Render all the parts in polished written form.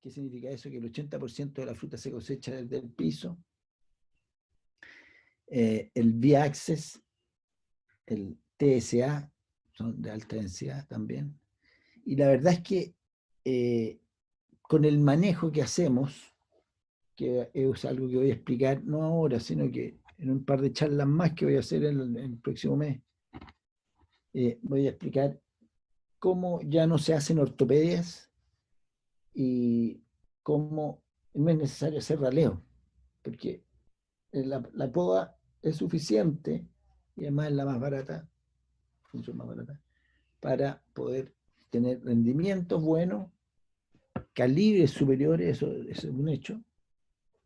¿Qué significa eso? Que el 80% de la fruta se cosecha desde el piso. El vía access, el TSA, son de alta densidad también. Y la verdad es que con el manejo que hacemos, que es algo que voy a explicar, no ahora, sino que en un par de charlas más que voy a hacer en el próximo mes, voy a explicar cómo ya no se hacen ortopedias y cómo no es necesario hacer raleo, porque la poda es suficiente y además es la más barata, mucho más barata, para poder tener rendimientos buenos, calibres superiores, eso es un hecho,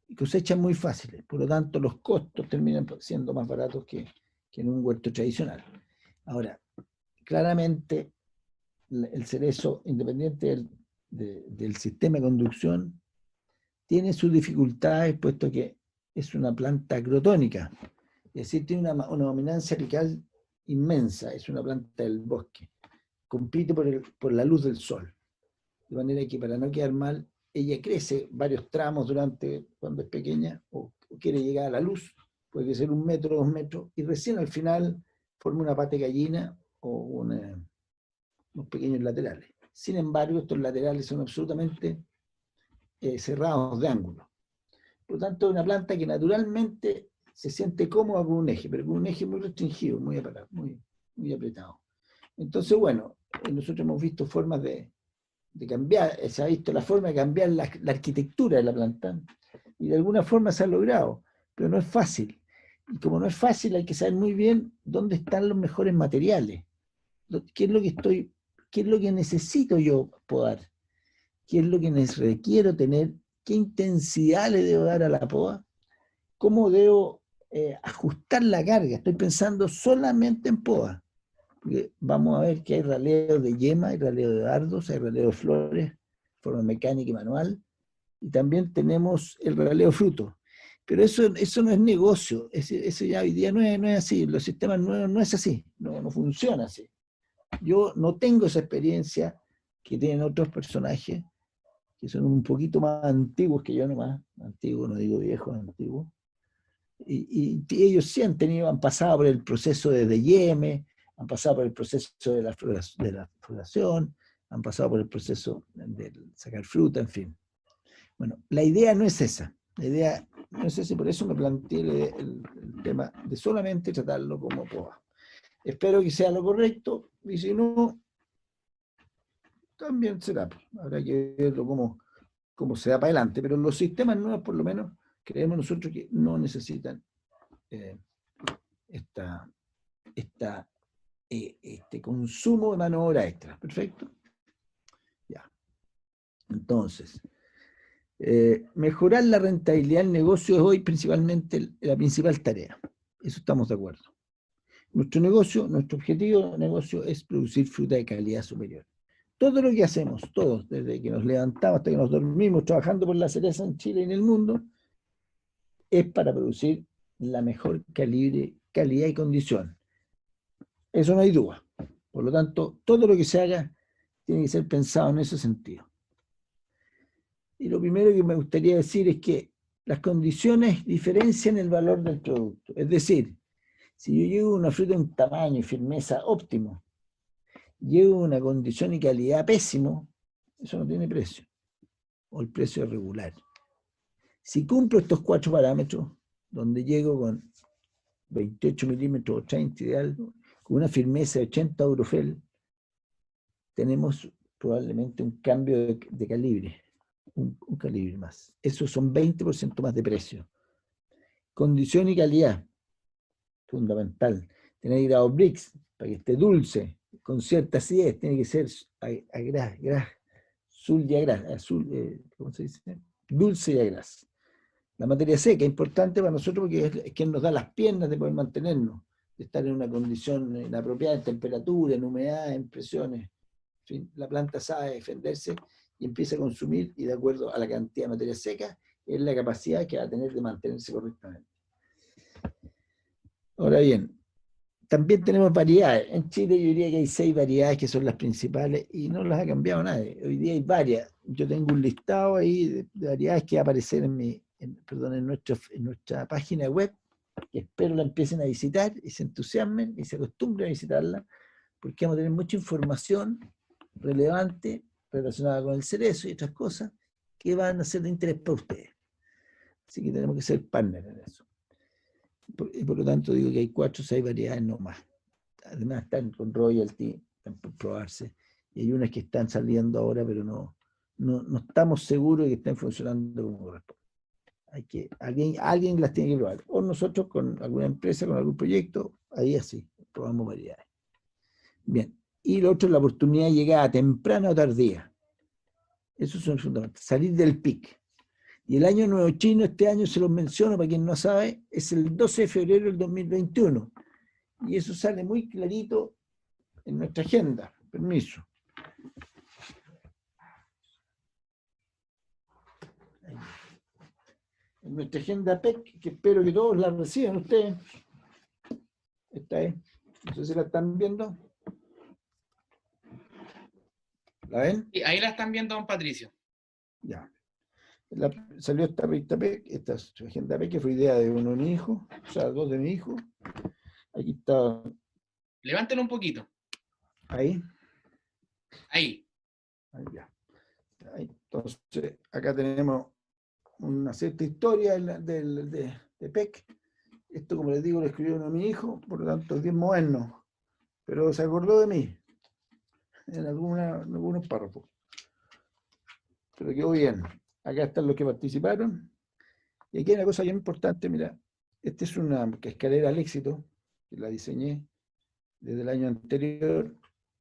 y cosechas muy fáciles. Por lo tanto, los costos terminan siendo más baratos que en un huerto tradicional. Ahora, claramente, el cerezo, independiente del sistema de conducción, tiene sus dificultades, puesto que es una planta agrotónica, es decir, tiene una dominancia apical inmensa, es una planta del bosque, compite por la luz del sol, de manera que para no quedar mal, ella crece varios tramos durante cuando es pequeña o quiere llegar a la luz, puede crecer 1 metro, 2 metros, y recién al final forma una pata de gallina o unos pequeños laterales. Sin embargo, estos laterales son absolutamente cerrados de ángulo. Por lo tanto, es una planta que naturalmente se siente cómoda con un eje, pero con un eje muy restringido, muy apretado. Entonces, bueno, nosotros hemos visto formas de cambiar, se ha visto la forma de cambiar la arquitectura de la planta, y de alguna forma se ha logrado, pero no es fácil. Y como no es fácil, hay que saber muy bien dónde están los mejores materiales, qué es lo que necesito yo podar, qué es lo que requiero tener, qué intensidad le debo dar a la poda, cómo debo ajustar la carga. Estoy pensando solamente en poda. Porque vamos a ver que hay raleo de yema, hay raleo de dardos, hay raleo de flores, forma mecánica y manual, y también tenemos el raleo fruto. Pero eso no es negocio, eso ya hoy día no es así, los sistemas nuevos no es así, no funciona así. Yo no tengo esa experiencia que tienen otros personajes, que son un poquito más antiguos que yo nomás, antiguos, no digo viejos, antiguos, y ellos sí han pasado por el proceso de yeme, han pasado por el proceso de la floración, han pasado por el proceso de sacar fruta, en fin. Bueno, la idea no es esa, la idea no es esa, y por eso me planteé el tema de solamente tratarlo como poda. Espero que sea lo correcto, y si no, también será, habrá que verlo cómo se da para adelante, pero los sistemas nuevos, por lo menos, creemos nosotros que no necesitan este consumo de mano de obra extra. ¿Perfecto? Ya. Entonces, mejorar la rentabilidad del negocio es hoy principalmente la principal tarea. Eso estamos de acuerdo. Nuestro objetivo de negocio es producir fruta de calidad superior. Todo lo que hacemos, todos, desde que nos levantamos hasta que nos dormimos, trabajando por la cereza en Chile y en el mundo, es para producir la mejor calidad y condición. Eso no hay duda. Por lo tanto, todo lo que se haga tiene que ser pensado en ese sentido. Y lo primero que me gustaría decir es que las condiciones diferencian el valor del producto. Es decir, si yo llevo una fruta en tamaño y firmeza óptimo, llevo una condición y calidad pésimo, eso no tiene precio, o el precio es regular. Si cumplo estos 4 parámetros, donde llego con 28 milímetros o 30 ideal, con una firmeza de 80 Eurofel, tenemos probablemente un cambio de calibre, un calibre más. Eso son 20% más de precio. Condición y calidad, fundamental. Tener grado Brix para que esté dulce, con cierta acidez, tiene que ser ¿cómo se dice? Dulce y agraz. La materia seca es importante para nosotros porque es quien nos da las piernas de poder mantenernos, de estar en una condición inapropiada en temperatura, en humedad, en presiones. En fin, la planta sabe defenderse y empieza a consumir, y de acuerdo a la cantidad de materia seca, es la capacidad que va a tener de mantenerse correctamente. Ahora bien, también tenemos variedades. En Chile yo diría que hay 6 variedades que son las principales y no las ha cambiado nadie. Hoy día hay varias. Yo tengo un listado ahí de variedades que va a aparecer en nuestra página web, que espero la empiecen a visitar y se entusiasmen y se acostumbren a visitarla, porque vamos a tener mucha información relevante relacionada con el cerezo y otras cosas que van a ser de interés para ustedes. Así que tenemos que ser partners en eso. Y por lo tanto digo que hay 4 o 6 variedades no más. Además están con royalty, están por probarse, y hay unas que están saliendo ahora, pero no estamos seguros de que estén funcionando como corresponde. Alguien las tiene que probar, o nosotros con alguna empresa, con algún proyecto, ahí así, probamos variedades. Bien, y lo otro es la oportunidad de llegada temprana o tardía. Eso son fundamentales, salir del pic. Y el año nuevo chino, este año se los menciono para quien no sabe, es el 12 de febrero del 2021. Y eso sale muy clarito en nuestra agenda. Permiso. En nuestra agenda PEC, que espero que todos la reciban ustedes. Esta es. No sé si la están viendo. ¿La ven? Y ahí la están viendo, don Patricio. Ya. Salió esta agenda PEC, que fue idea de uno de mis hijos, o sea, 2 de mis hijos. Aquí está. Levántelo un poquito. Ahí. Ahí. Ahí ya. Ahí. Entonces, acá tenemos una cierta historia de PEC. Esto, como les digo, lo escribió uno de mis hijos, por lo tanto es bien moderno, pero se acordó de mí en algunos párrafos. Pero quedó bien. Acá están los que participaron. Y aquí hay una cosa bien importante, mira, esta es una escalera al éxito, que la diseñé desde el año anterior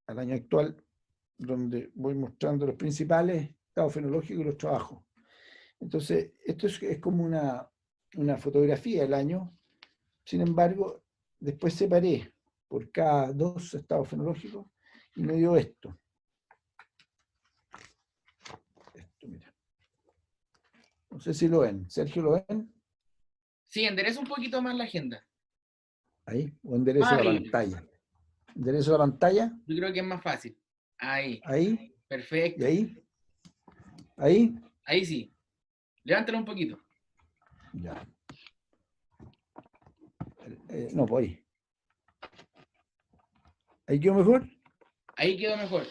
al año actual, donde voy mostrando los principales estados fenológicos y los trabajos. Entonces, esto es como una fotografía del año. Sin embargo, después separé por cada 2 estados fenológicos y me dio esto. Esto, mira. No sé si lo ven. ¿Sergio lo ven? Sí, endereza un poquito más la agenda. Ahí. O enderezo la pantalla. Enderezo la pantalla. Yo creo que es más fácil. Ahí. Ahí. Perfecto. Y ahí. Ahí. Ahí sí. Levántalo un poquito. Ya. No, pues ahí. ¿Ahí quedó mejor? Ahí quedó mejor.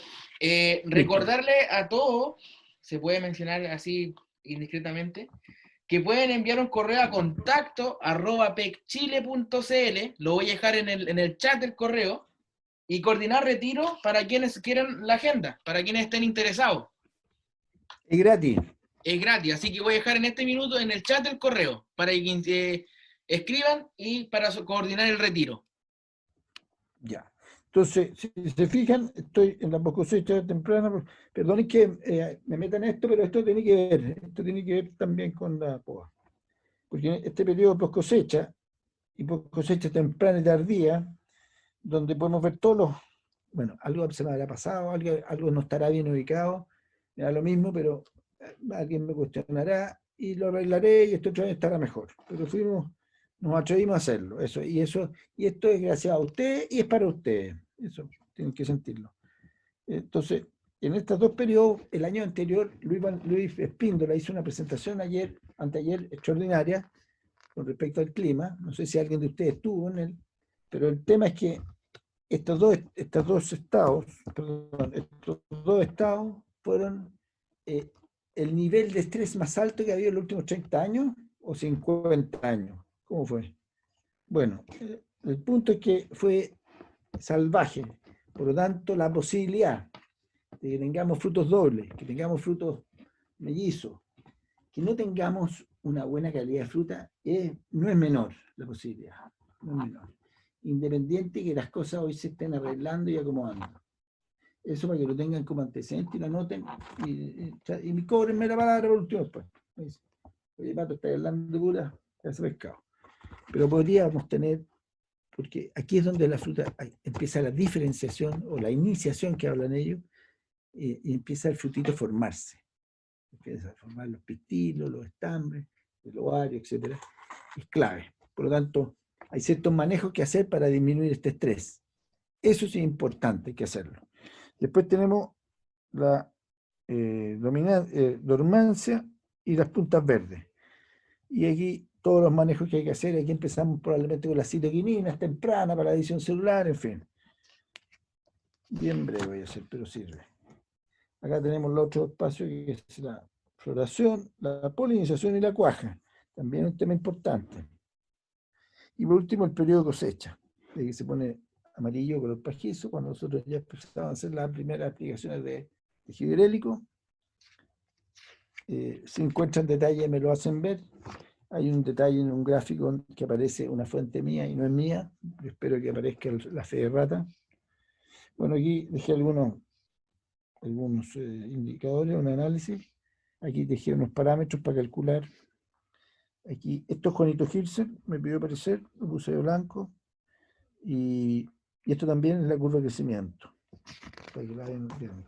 Recordarle a todos, se puede mencionar así indiscretamente, que pueden enviar un correo a contacto@pecchile.cl, lo voy a dejar en el chat del correo, y coordinar retiro para quienes quieran la agenda, para quienes estén interesados. Es gratis. Es gratis, así que voy a dejar en este minuto en el chat del correo, para que escriban y para coordinar el retiro. Ya. Entonces, si se fijan, estoy en la cosecha temprana. Perdonen que me meta en esto, pero esto tiene que ver también con la poda. Porque este periodo post cosecha y post cosecha temprana y tardía, donde podemos ver todos los, bueno, algo se me habrá pasado, algo no estará bien ubicado, me da lo mismo, pero alguien me cuestionará y lo arreglaré y esto otra vez estará mejor. Pero nos atrevimos a hacerlo, y esto es gracias a ustedes y es para ustedes. Eso tienen que sentirlo. Entonces, en estos 2 periodos, el año anterior, Luis Espíndola hizo una presentación anteayer, extraordinaria, con respecto al clima. No sé si alguien de ustedes estuvo en él, pero el tema es que estos dos estados fueron el nivel de estrés más alto que ha habido en los últimos 30 años o 50 años. ¿Cómo fue? Bueno, el punto es que fue salvaje. Por lo tanto, la posibilidad de que tengamos frutos dobles, que tengamos frutos mellizos, que no tengamos una buena calidad de fruta, no es menor la posibilidad. No es menor. Independiente que las cosas hoy se estén arreglando y acomodando. Eso para que lo tengan como antecedente y lo anoten y cóbrenme la palabra por último después. Oye, Pato, está hablando de pura ese pescado. Pero podríamos tener, porque aquí es donde la fruta empieza la diferenciación o la iniciación que hablan ellos, y empieza el frutito a formarse. Empieza a formar los pistilos, los estambres, el ovario, etc. Es clave. Por lo tanto, Hay ciertos manejos que hacer para disminuir este estrés. Eso sí es importante, hay que hacerlo. Después tenemos la dormancia y las puntas verdes. Y aquí todos los manejos que hay que hacer. Aquí empezamos probablemente con las citoquininas tempranas para la edición celular, en fin. Bien breve voy a hacer, pero sirve. Acá tenemos el otro espacio que es la floración, la polinización y la cuaja. También un tema importante. Y por último, el periodo de cosecha, de que se pone amarillo color pajizo, cuando nosotros ya empezamos a hacer las primeras aplicaciones de tejido hirélico. Si encuentran detalles, me lo hacen ver. Hay un detalle en un gráfico que aparece una fuente mía y no es mía. Yo espero que aparezca la fe de rata. Bueno, aquí dejé algunos indicadores, un análisis. Aquí dejé unos parámetros para calcular. Aquí, esto es Juanito Gilsen, me pidió aparecer, lo puse de blanco. Y esto también es la curva de crecimiento. Para que la vean bien.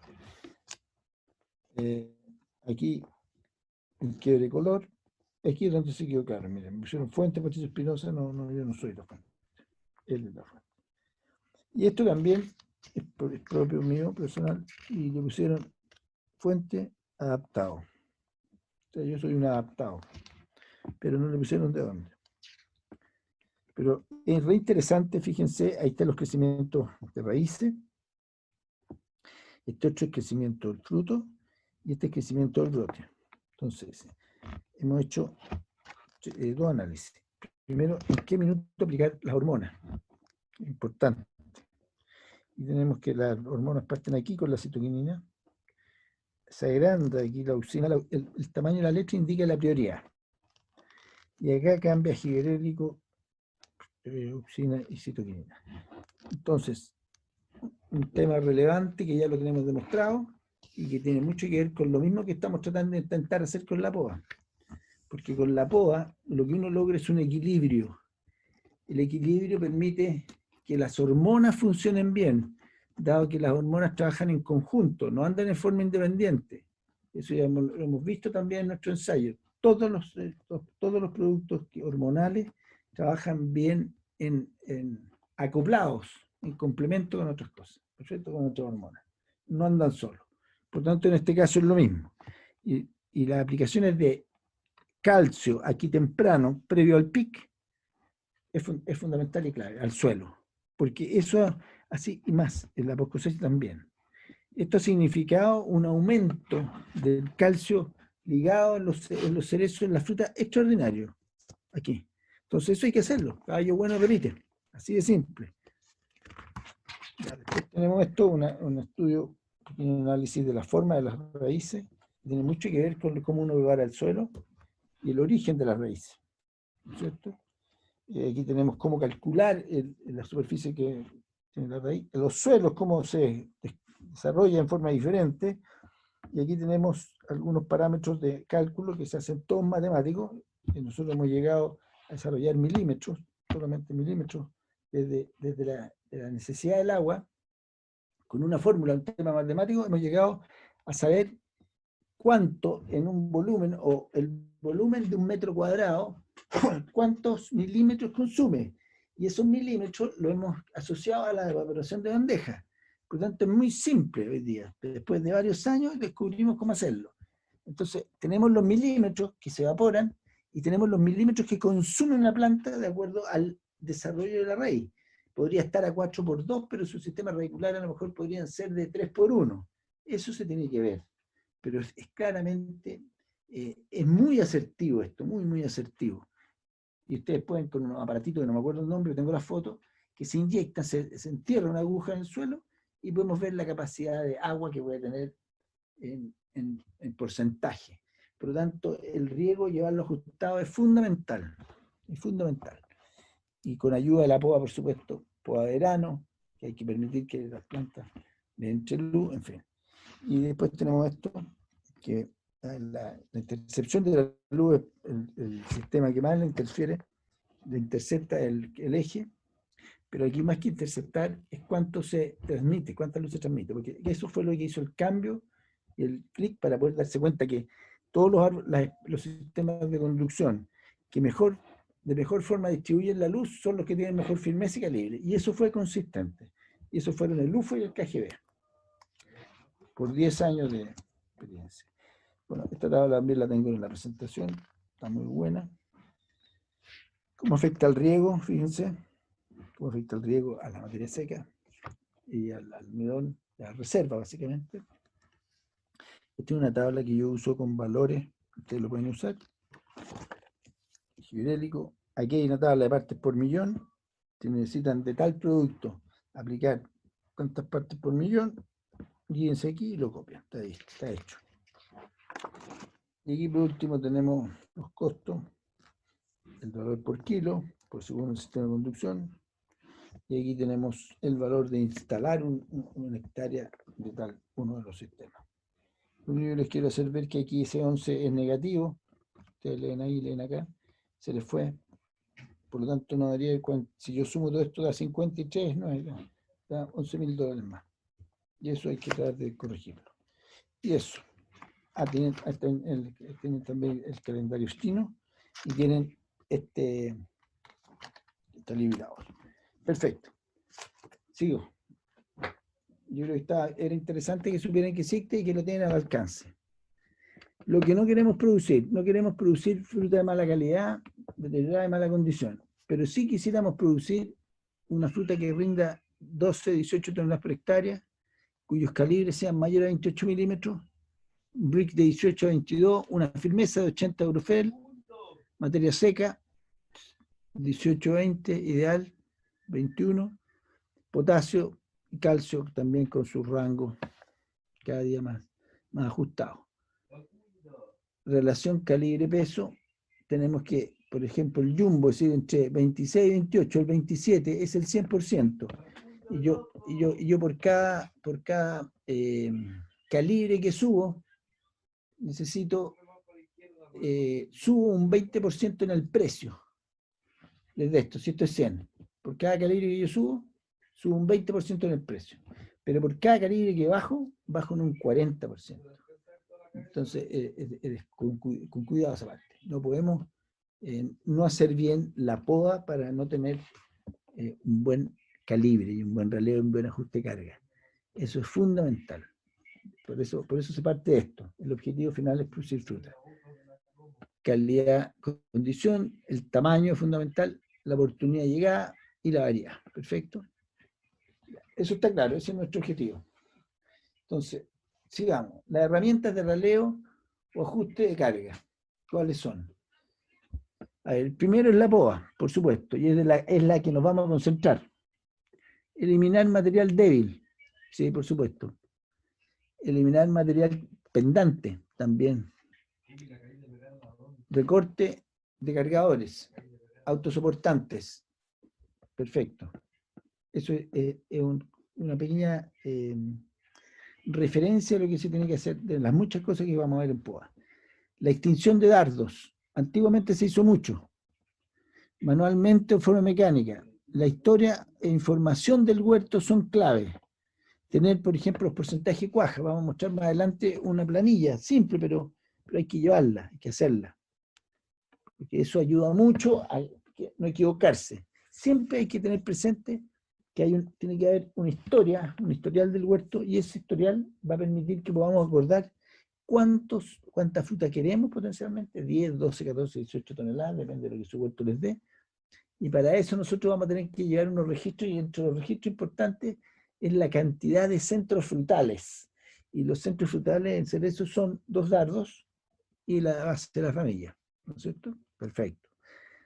Aquí, el quiebre color. Aquí es donde se equivocaron. Miren, me pusieron fuente, Patricio Espinosa. No, yo no soy la fuente. Él es la fuente. Y esto también es propio mío, personal, y le pusieron fuente adaptado. O sea, yo soy un adaptado, pero no le pusieron de dónde. Pero es re interesante, fíjense, ahí están los crecimientos de raíces, este otro es crecimiento del fruto, y este es crecimiento del brote. Entonces, hemos hecho dos análisis. Primero, ¿en qué minuto aplicar las hormonas? Importante. Y tenemos que las hormonas parten aquí con la citoquinina, se agranda aquí la auxina, el tamaño de la letra indica la prioridad. Y acá cambia giberélico, auxina y citoquinina. Entonces, un tema relevante que ya lo tenemos demostrado y que tiene mucho que ver con lo mismo que estamos tratando de intentar hacer con la POA. Porque con la POA lo que uno logra es un equilibrio. El equilibrio permite que las hormonas funcionen bien, dado que las hormonas trabajan en conjunto, no andan en forma independiente. Eso ya lo hemos visto también en nuestro ensayo. Todos los productos hormonales trabajan bien acoplados, en complemento con otras cosas, ¿perfecto? Con otras hormonas. No andan solos. Por tanto, en este caso es lo mismo. Y las aplicaciones de calcio aquí temprano, previo al pic, es fundamental y clave, al suelo. Porque eso, así y más, en la post-cosecha también. Esto ha significado un aumento del calcio ligado en los cerezos, en la fruta, extraordinario. Aquí. Entonces eso hay que hacerlo. Caballo bueno repite. Así de simple. Ya, después tenemos esto, un estudio, un análisis de la forma de las raíces. Tiene mucho que ver con cómo uno prepara el suelo y el origen de las raíces. ¿No es cierto? Aquí tenemos cómo calcular la superficie que tiene la raíz, los suelos, cómo se desarrolla en forma diferente, y aquí tenemos algunos parámetros de cálculo que se hacen todos matemáticos, y nosotros hemos llegado a desarrollar milímetros, solamente milímetros, desde la necesidad del agua, con una fórmula, un tema matemático, hemos llegado a saber cuánto en un volumen, o el volumen de un metro cuadrado, cuántos milímetros consume. Y esos milímetros lo hemos asociado a la evaporación de bandeja. Por lo tanto, es muy simple hoy día. Después de varios años descubrimos cómo hacerlo. Entonces, tenemos los milímetros que se evaporan y tenemos los milímetros que consume una planta de acuerdo al desarrollo de la raíz. Podría estar a 4x2, pero su sistema radicular a lo mejor podrían ser de 3x1. Eso se tiene que ver. Pero es claramente, es muy asertivo esto, muy asertivo. Y ustedes pueden, con un aparatito que no me acuerdo el nombre, tengo la foto, que se inyecta, se entierra una aguja en el suelo y podemos ver la capacidad de agua que puede tener en porcentaje. Por lo tanto, el riego, llevarlo ajustado, es fundamental. Es fundamental. Y con ayuda de la poda, por supuesto, poda de verano, que hay que permitir que las plantas le entre luz, en fin. Y después tenemos esto, que la intercepción de la luz es el sistema que más le interfiere, le intercepta el eje, pero aquí más que interceptar es cuánto se transmite, cuánta luz se transmite, porque eso fue lo que hizo el cambio y el clic para poder darse cuenta que todos los sistemas de conducción que mejor de mejor forma distribuyen la luz son los que tienen mejor firmeza y calibre. Y eso fue consistente. Y eso fueron el UFO y el KGB. Por 10 años de experiencia. Bueno, esta tabla también la tengo en la presentación. Está muy buena. ¿Cómo afecta el riego? Fíjense. ¿Cómo afecta el riego a la materia seca y al almidón, a la reserva, básicamente? Esta es una tabla que yo uso con valores. Ustedes lo pueden usar. Hidráulico. Aquí hay una tabla de partes por millón. Si necesitan de tal producto aplicar tantas partes por millón, guíense aquí y lo copian. Está hecho. Y aquí por último tenemos los costos, el valor por kilo, por según el sistema de conducción. Y aquí tenemos el valor de instalar una hectárea de tal uno de los sistemas. Lo único que les quiero hacer ver que aquí ese 11 es negativo. Ustedes leen ahí, leen acá. Se les fue. Por lo tanto, no daría, si yo sumo todo esto, da 53, no, da $11.000 más. Y eso hay que tratar de corregirlo. Y eso. Tienen también el calendario estino y tienen este librador. Perfecto. Sigo. Yo creo que era interesante que supieran que existe y que lo tienen al alcance. Lo que no queremos producir fruta de mala calidad, de mala condición, pero sí quisiéramos producir una fruta que rinda 12, 18 toneladas por hectárea, cuyos calibres sean mayores a 28 milímetros, un brick de 18 a 22, una firmeza de 80 Eurofel, materia seca, 18-20, ideal, 21, potasio y calcio también con sus rangos cada día más ajustados. Relación calibre-peso, tenemos que, por ejemplo, el jumbo, es decir, entre 26 y 28, el 27 es el 100%. Y yo por cada calibre que subo, necesito, subo un 20% en el precio de esto, si esto es 100. Por cada calibre que yo subo un 20% en el precio. Pero por cada calibre que bajo en un 40%. Entonces, con cuidado esa parte. No podemos no hacer bien la poda para no tener un buen calibre y un buen relevo y un buen ajuste de carga. Eso es fundamental. Por eso se parte de esto. El objetivo final es producir fruta. Calidad, condición, el tamaño es fundamental, la oportunidad de llegada y la variedad. Perfecto. Eso está claro, ese es nuestro objetivo. Entonces, sigamos. Las herramientas de raleo o ajuste de carga. ¿Cuáles son? A ver, el primero es la poda, por supuesto, y es la que nos vamos a concentrar. Eliminar material débil, sí, por supuesto. Eliminar material pendante, también. Recorte de cargadores, autosoportantes. Perfecto. Eso es una pequeña referencia a lo que se tiene que hacer de las muchas cosas que vamos a ver en poda. La extinción de dardos. Antiguamente se hizo mucho, manualmente o forma mecánica. La historia e información del huerto son clave. Tener, por ejemplo, los porcentajes de cuaja. Vamos a mostrar más adelante una planilla simple, pero hay que llevarla, hay que hacerla. Porque eso ayuda mucho a no equivocarse. Siempre hay que tener presente que tiene que haber un historial del huerto, y ese historial va a permitir que podamos acordar cuánta fruta queremos potencialmente, 10, 12, 14, 18 toneladas, depende de lo que su huerto les dé. Y para eso nosotros vamos a tener que llevar unos registros, y entre los registros importantes es la cantidad de centros frutales. Y los centros frutales en cerezo son 2 dardos y la base de la familia, ¿no es cierto? Perfecto.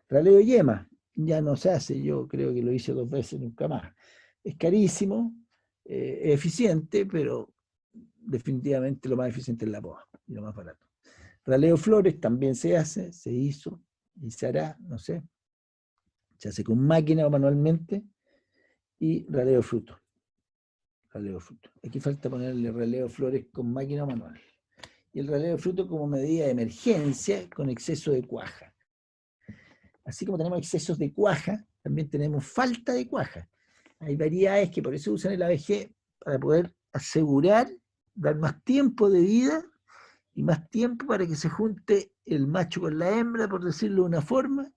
Raleo yema, ya no se hace, yo creo que lo hice 2 veces, nunca más. Es carísimo, es eficiente, pero definitivamente lo más eficiente es la poda y lo más barato. Raleo flores también se hace, se hizo y se hará, no sé. Se hace con máquina o manualmente. Y raleo fruto. Raleo fruto. Aquí falta ponerle raleo flores con máquina o manual. Y el raleo fruto como medida de emergencia con exceso de cuaja. Así como tenemos excesos de cuaja, también tenemos falta de cuaja. Hay variedades que por eso usan el ABG para poder asegurar, dar más tiempo de vida y más tiempo para que se junte el macho con la hembra, por decirlo de una forma,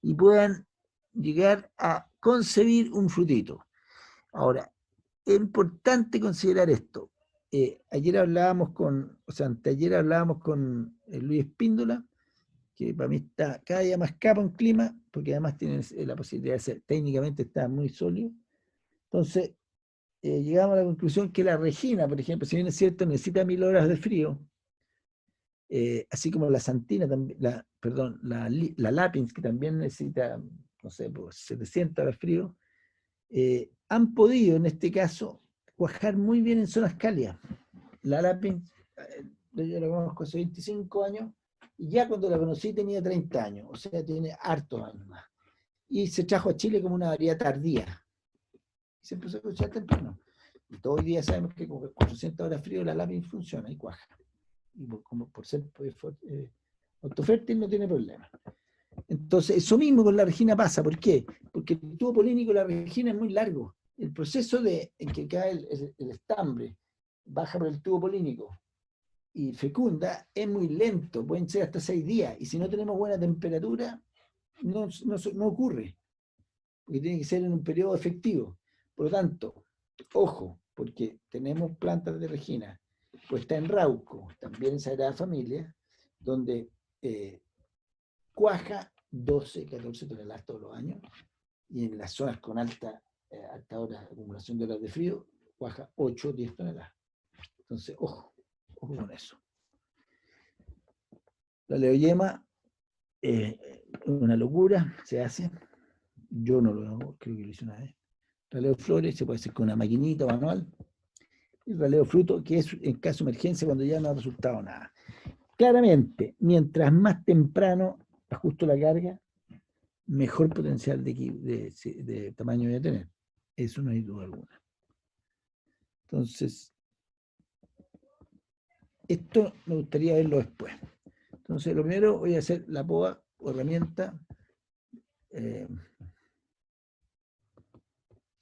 y puedan llegar a concebir un frutito. Ahora, es importante considerar esto. Anteayer hablábamos con Luis Espíndola, que para mí está cada día más capa en clima, porque además tiene la posibilidad de ser, técnicamente está muy sólido. Entonces, llegamos a la conclusión que la Regina, por ejemplo, si bien es cierto, necesita 1000 horas de frío, así como la Santina, la Lapins, que también necesita, no sé, pues 700 horas de frío, han podido, en este caso, cuajar muy bien en zonas cálidas. La Lapins, yo la conozco hace 25 años, y ya cuando la conocí tenía 30 años, o sea, tiene hartos años más. Y se trajo a Chile como una variedad tardía. Se empezó a cosechar temprano. Y todo hoy día sabemos que con 400 horas de frío la Lapins funciona y cuaja. Y como por ser autofértil no tiene problema. Entonces, eso mismo con la Regina pasa. ¿Por qué? Porque el tubo polínico de la Regina es muy largo. El proceso en que cae el estambre, baja por el tubo polínico y fecunda, es muy lento. Pueden ser hasta 6 días. Y si no tenemos buena temperatura, no ocurre. Porque tiene que ser en un periodo efectivo. Por lo tanto, ojo, porque tenemos plantas de Regina puesta en Rauco, también en Sagrada Familia, donde cuaja 12, 14 toneladas todos los años, y en las zonas con alta hora, acumulación de horas de frío, cuaja 8 o 10 toneladas. Entonces, ojo con eso. La leoyema es una locura, se hace. Yo no lo hago, creo que lo hice una vez. Raleo flores se puede hacer con una maquinita manual. Y raleo fruto, que es en caso de emergencia cuando ya no ha resultado nada. Claramente, mientras más temprano ajusto la carga, mejor potencial de tamaño voy a tener. Eso no hay duda alguna. Entonces, esto me gustaría verlo después. Entonces, lo primero voy a hacer la poda o herramienta.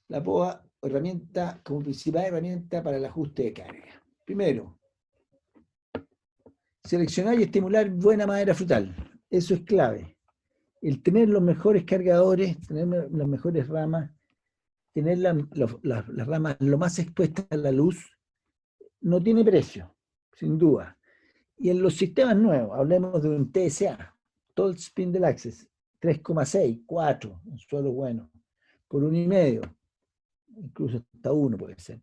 La poda o herramienta como principal herramienta para el ajuste de carga. Primero, seleccionar y estimular buena madera frutal. Eso es clave. El tener los mejores cargadores, tener las mejores ramas, tener las ramas lo más expuestas a la luz, no tiene precio, sin duda. Y en los sistemas nuevos, hablemos de un TSA, Tall Spindle Access, 3,6, 4, un suelo bueno, por 1,5, incluso hasta 1 puede ser.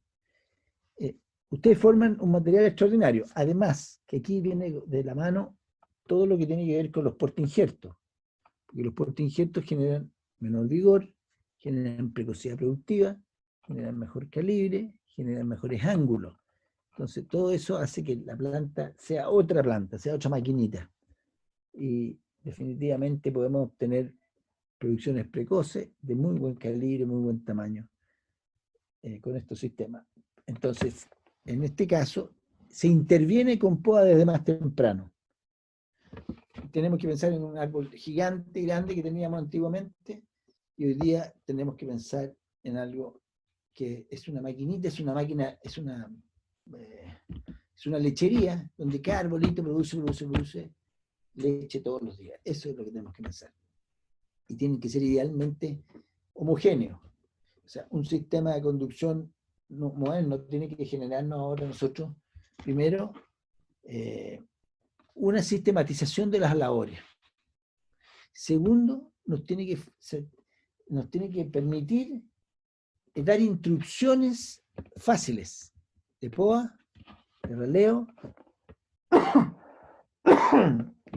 Ustedes forman un material extraordinario. Además, que aquí viene de la mano todo lo que tiene que ver con los portainjertos, porque los portainjertos generan menor vigor, generan precocidad productiva, generan mejor calibre, generan mejores ángulos. Entonces, todo eso hace que la planta, sea otra maquinita. Y definitivamente podemos obtener producciones precoces de muy buen calibre, muy buen tamaño con estos sistemas. Entonces, en este caso, se interviene con poda desde más temprano. Tenemos que pensar en un árbol gigante, grande que teníamos antiguamente, y hoy día tenemos que pensar en algo que es una maquinita, es una máquina, es una lechería donde cada arbolito produce leche todos los días. Eso es lo que tenemos que pensar. Y tienen que ser idealmente homogéneos. O sea, un sistema de conducción moderno tiene que generarnos ahora nosotros, primero, una sistematización de las labores. Segundo, nos tiene que permitir dar instrucciones fáciles de poda, de raleo,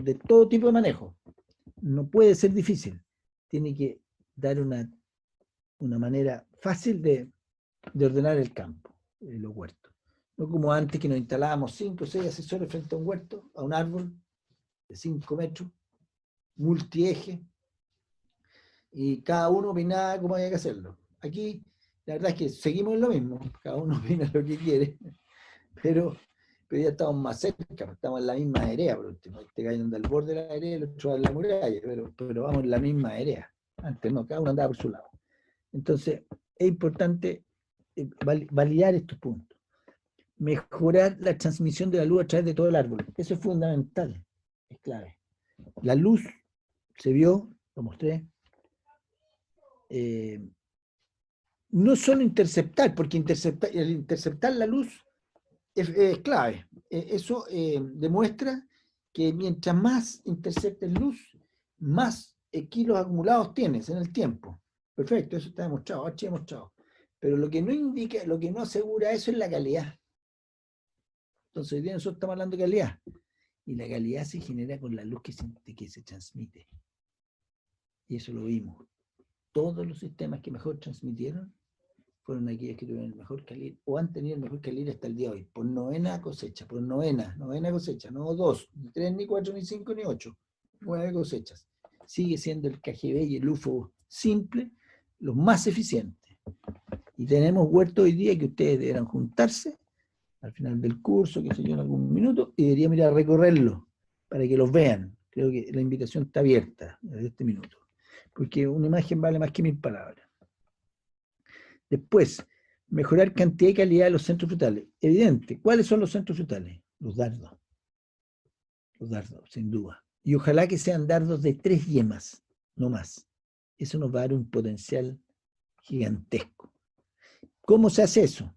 de todo tipo de manejo. No puede ser difícil. Tiene que dar una manera fácil de ordenar el campo, los huertos. No como antes que nos instalábamos 5 o 6 asesores frente a un huerto, a un árbol de 5 metros, multieje, y cada uno opinaba cómo había que hacerlo. Aquí, la verdad es que seguimos lo mismo, cada uno opina lo que quiere, pero ya estamos más cerca, estamos en la misma área, por último. Este gallo anda al borde de la área, el otro en la muralla, pero vamos en la misma área. Antes no, cada uno andaba por su lado. Entonces, es importante validar estos puntos. Mejorar la transmisión de la luz a través de todo el árbol. Eso es fundamental, es clave. La luz, se vio, lo mostré, no solo interceptar, porque el interceptar la luz es clave. Eso demuestra que mientras más interceptes luz, más kilos acumulados tienes en el tiempo. Perfecto, eso está demostrado, demostrado. Pero lo que no indica, lo que no asegura eso es la calidad. Entonces, hoy día nosotros estamos hablando de calidad. Y la calidad se genera con la luz que se transmite. Y eso lo vimos. Todos los sistemas que mejor transmitieron fueron aquellos que tuvieron el mejor calibre, o han tenido el mejor calibre hasta el día de hoy, por novena cosecha, novena cosecha, no 2, ni 3, ni 4, ni 5, ni 8, 9 cosechas. Sigue siendo el KGB y el UFO simple los más eficientes. Y tenemos huertos hoy día que ustedes deberán juntarse al final del curso, qué sé yo, en algún minuto, y deberíamos ir a recorrerlo para que los vean. Creo que la invitación está abierta desde este minuto, porque una imagen vale más que 1000 palabras. Después, mejorar cantidad y calidad de los centros frutales. Evidente, ¿cuáles son los centros frutales? Los dardos. Los dardos, sin duda. Y ojalá que sean dardos de 3 yemas, no más. Eso nos va a dar un potencial gigantesco. ¿Cómo se hace eso?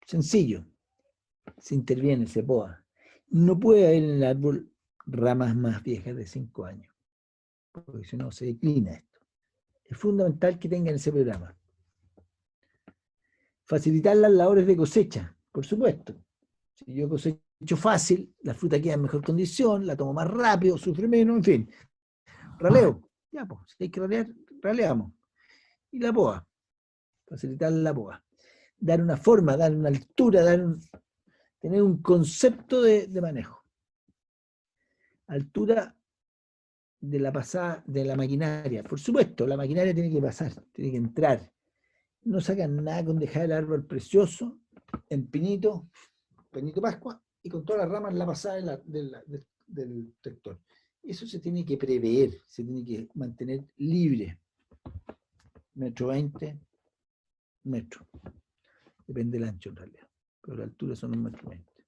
Sencillo. Se interviene, se poda. No puede haber en el árbol ramas más viejas de 5 años, porque si no se declina esto. Es fundamental que tengan ese programa. Facilitar las labores de cosecha, por supuesto. Si yo cosecho fácil, la fruta queda en mejor condición, la tomo más rápido, sufre menos, en fin. Raleo. Ya, pues, si hay que ralear, raleamos. Y la poda. Facilitar la poda. Dar una forma, dar una altura, tener un concepto de manejo. Altura de la pasada de la maquinaria. Por supuesto, la maquinaria tiene que pasar, tiene que entrar. No sacan nada con dejar el árbol precioso, en pinito Pascua, y con todas las ramas en la pasada del tractor. Eso se tiene que prever, se tiene que mantener libre. 1,20 metros. Depende del ancho en realidad, pero la altura son 1,20 metros.